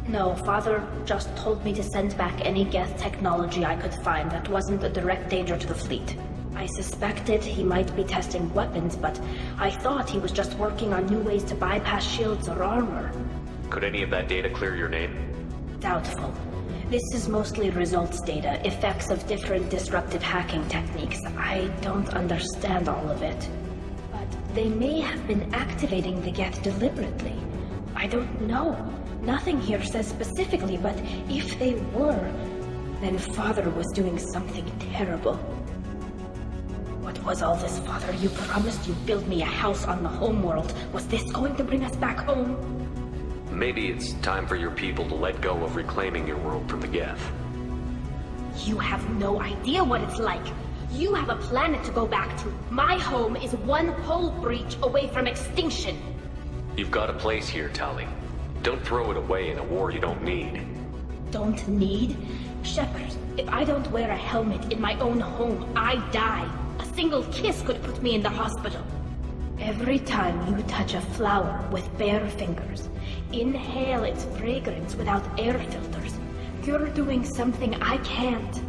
No, Father just told me to send back any Geth technology I could find that wasn't a direct danger to the fleet. I suspected he might be testing weapons, but I thought he was just working on new ways to bypass shields or armor. Could any of that data clear your name? Doubtful. This is mostly results data, effects of different disruptive hacking techniques. I don't understand all of it. But they may have been activating the Geth deliberately. I don't know. Nothing here says specifically, but if they were, then Father was doing something terrible. What was all this, Father? You promised you'd build me a house on the homeworld. Was this going to bring us back home? Maybe it's time for your people to let go of reclaiming your world from the Geth. You have no idea what it's like. You have a planet to go back to. My home is one hull breach away from extinction. You've got a place here, Tali. Don't throw it away in a war you don't need. Don't need? Shepard, if I don't wear a helmet in my own home, I die. A single kiss could put me in the hospital. Every time you touch a flower with bare fingers, inhale its fragrance without air filters, you're doing something I can't.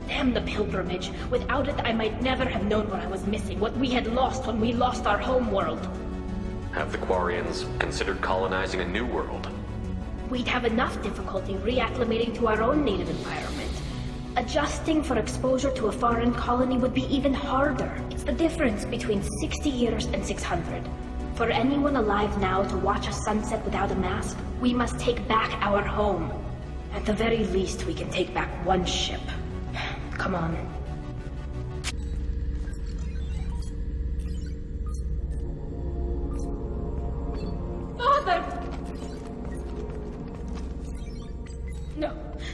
Damn the pilgrimage. Without it, I might never have known what I was missing, what we had lost when we lost our home world. Have the Quarians considered colonizing a new world? We'd have enough difficulty reacclimating to our own native environment. Adjusting for exposure to a foreign colony would be even harder. It's the difference between 60 years and 600. For anyone alive now to watch a sunset without a mask, we must take back our home. At the very least, we can take back one ship. Come on. Father!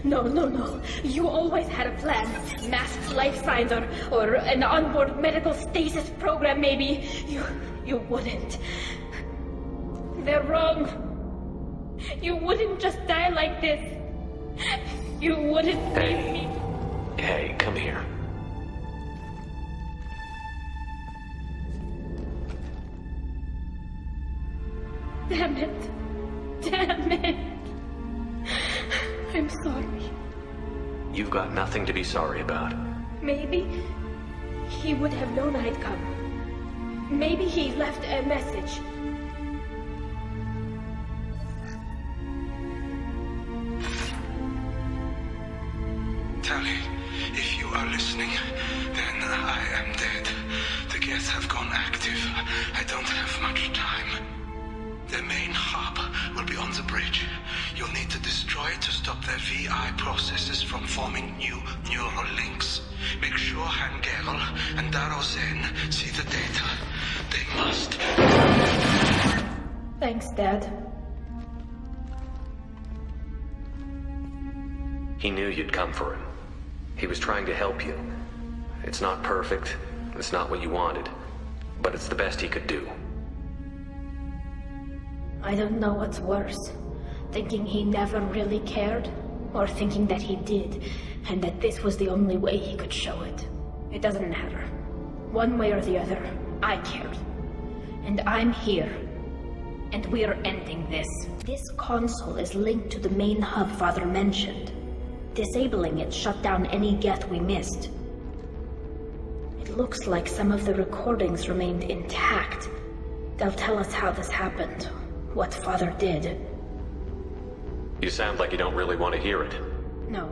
No. You always had a plan. Masked life signs or an onboard medical stasis program, maybe. You wouldn't. They're wrong. You wouldn't just die like this. You wouldn't leave me. Hey, come here. Damn it. I'm sorry. You've got nothing to be sorry about. Maybe he would have known I'd come. Maybe he left a message. Tali, if you are listening, then I am dead. The Geth have gone active. I don't have much time. The main hub will be on the bridge. You'll need to destroy it to stop their VI processes from forming new neural links. Make sure Hangerel and Daro Zen see the data. They must. Thanks, Dad. He knew you'd come for him. He was trying to help you. It's not perfect. It's not what you wanted. But it's the best he could do. I don't know what's worse. Thinking he never really cared, or thinking that he did, and that this was the only way he could show it. It doesn't matter. One way or the other, I cared. And I'm here. And we're ending this. This console is linked to the main hub Father mentioned. Disabling it shut down any Geth we missed. It looks like some of the recordings remained intact. They'll tell us how this happened, what Father did. You sound like you don't really want to hear it. No.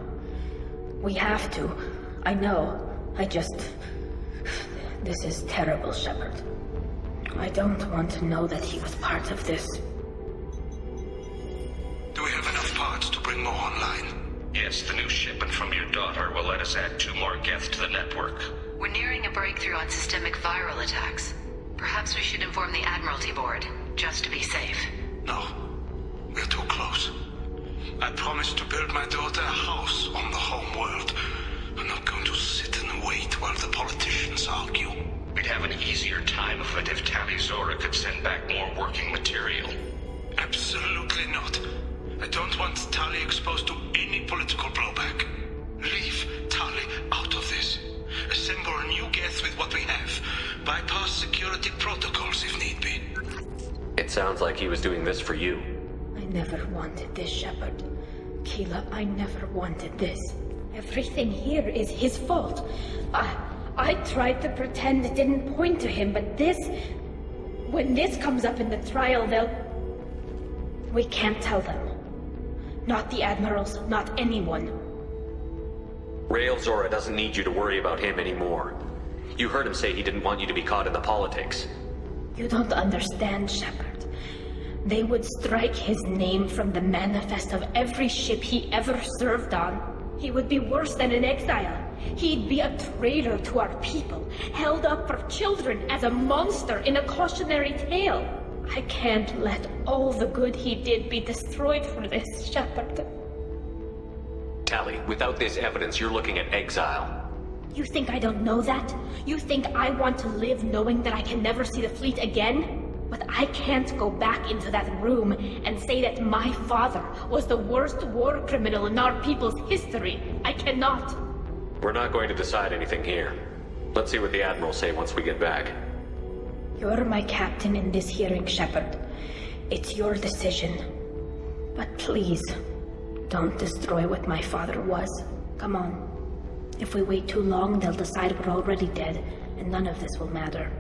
We have to. I know. This is terrible, Shepard. I don't want to know that he was part of this. Do we have enough parts to bring more online? Yes, the new shipment from your daughter will let us add 2 more Geth to the network. We're nearing a breakthrough on systemic viral attacks. Perhaps we should inform the Admiralty Board, just to be safe. No. We're too close. I promised to build my daughter a house on the home world. I'm not going to sit and wait while the politicians argue. We'd have an easier time of it if Tali Zora could send back more working material. Absolutely not. I don't want Tali exposed to any political blowback. Leave Tali out of this. Assemble a new Geth with what we have. Bypass security protocols if need be. It sounds like he was doing this for you. I never wanted this, Shepard. Keela, I never wanted this. Everything here is his fault. I tried to pretend it didn't point to him, but this... When this comes up in the trial, they'll... We can't tell them. Not the Admirals, not anyone. Rael Zora doesn't need you to worry about him anymore. You heard him say he didn't want you to be caught in the politics. You don't understand, Shepard. They would strike his name from the manifest of every ship he ever served on. He would be worse than an exile. He'd be a traitor to our people, held up for children as a monster in a cautionary tale. I can't let all the good he did be destroyed for this, Shepard. Tali, without this evidence, you're looking at exile. You think I don't know that? You think I want to live knowing that I can never see the fleet again? But I can't go back into that room and say that my father was the worst war criminal in our people's history. I cannot. We're not going to decide anything here. Let's see what the Admirals say once we get back. You're my captain in this hearing, Shepard. It's your decision. But please, don't destroy what my father was. Come on. If we wait too long, they'll decide we're already dead, and none of this will matter.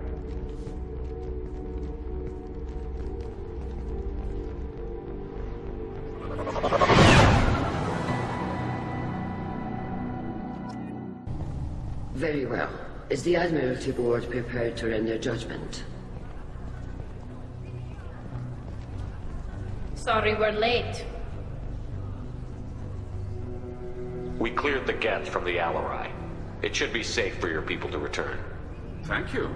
Very well. Is the Admiralty Board prepared to render judgment? Sorry we're late. We cleared the Geth from the Alarai. It should be safe for your people to return. Thank you.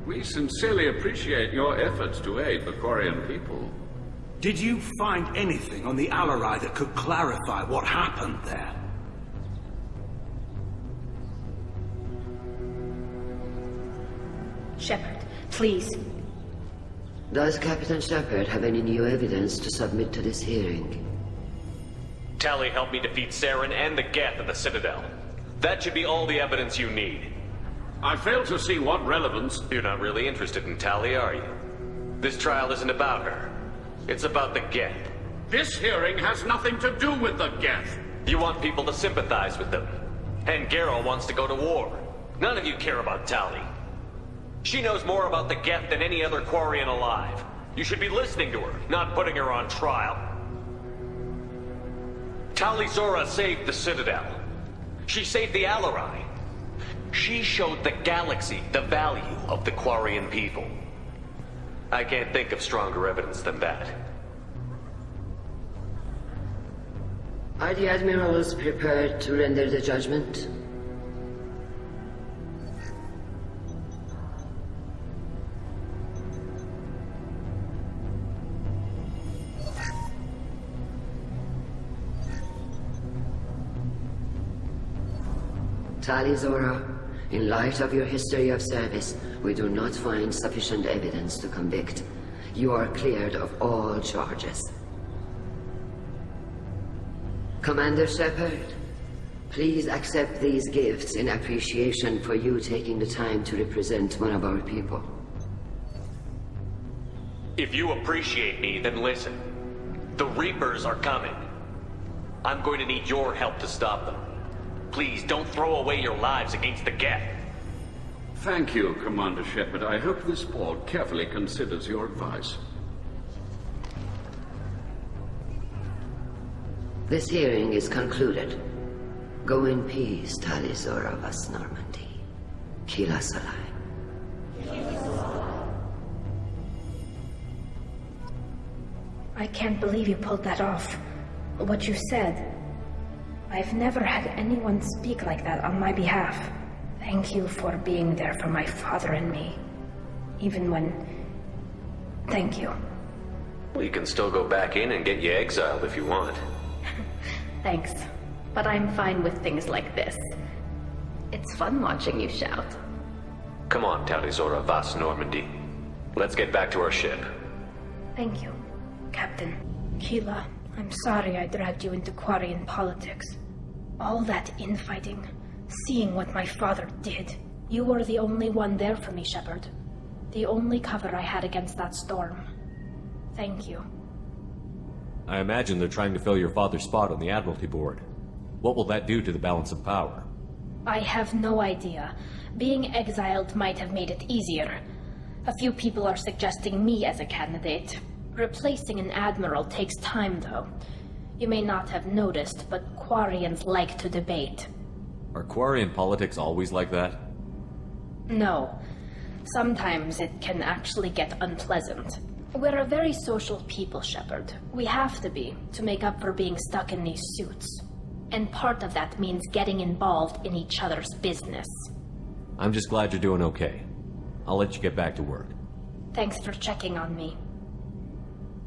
We sincerely appreciate your efforts to aid the Quarian people. Did you find anything on the Alarai that could clarify what happened there? Shepard, please. Does Captain Shepard have any new evidence to submit to this hearing? Tali helped me defeat Saren and the Geth at the Citadel. That should be all the evidence you need. I fail to see what relevance... You're not really interested in Tali, are you? This trial isn't about her. It's about the Geth. This hearing has nothing to do with the Geth. You want people to sympathize with them. And Garrel wants to go to war. None of you care about Tali. She knows more about the Geth than any other Quarian alive. You should be listening to her, not putting her on trial. Tali Zora saved the Citadel. She saved the Alarai. She showed the galaxy the value of the Quarian people. I can't think of stronger evidence than that. Are the Admirals prepared to render the judgment? Tali Zora, in light of your history of service, we do not find sufficient evidence to convict. You are cleared of all charges. Commander Shepard, please accept these gifts in appreciation for you taking the time to represent one of our people. If you appreciate me, then listen. The Reapers are coming. I'm going to need your help to stop them. Please, don't throw away your lives against the Geth. Thank you, Commander Shepard. I hope this board carefully considers your advice. This hearing is concluded. Go in peace, Tali Zora Vas Normandy. Kila Salai. I can't believe you pulled that off. What you said. I've never had anyone speak like that on my behalf. Thank you for being there for my father and me. Even when... Thank you. We can still go back in and get you exiled if you want. Thanks. But I'm fine with things like this. It's fun watching you shout. Come on, Talizora Vas Normandy. Let's get back to our ship. Thank you, Captain. Keela, I'm sorry I dragged you into Quarian politics. All that infighting, seeing what my father did. You were the only one there for me, Shepard. The only cover I had against that storm. Thank you. I imagine they're trying to fill your father's spot on the Admiralty Board. What will that do to the balance of power? I have no idea. Being exiled might have made it easier. A few people are suggesting me as a candidate. Replacing an admiral takes time, though. You may not have noticed, but Quarians like to debate. Are Quarian politics always like that? No. Sometimes it can actually get unpleasant. We're a very social people, Shepard. We have to be, to make up for being stuck in these suits. And part of that means getting involved in each other's business. I'm just glad you're doing okay. I'll let you get back to work. Thanks for checking on me.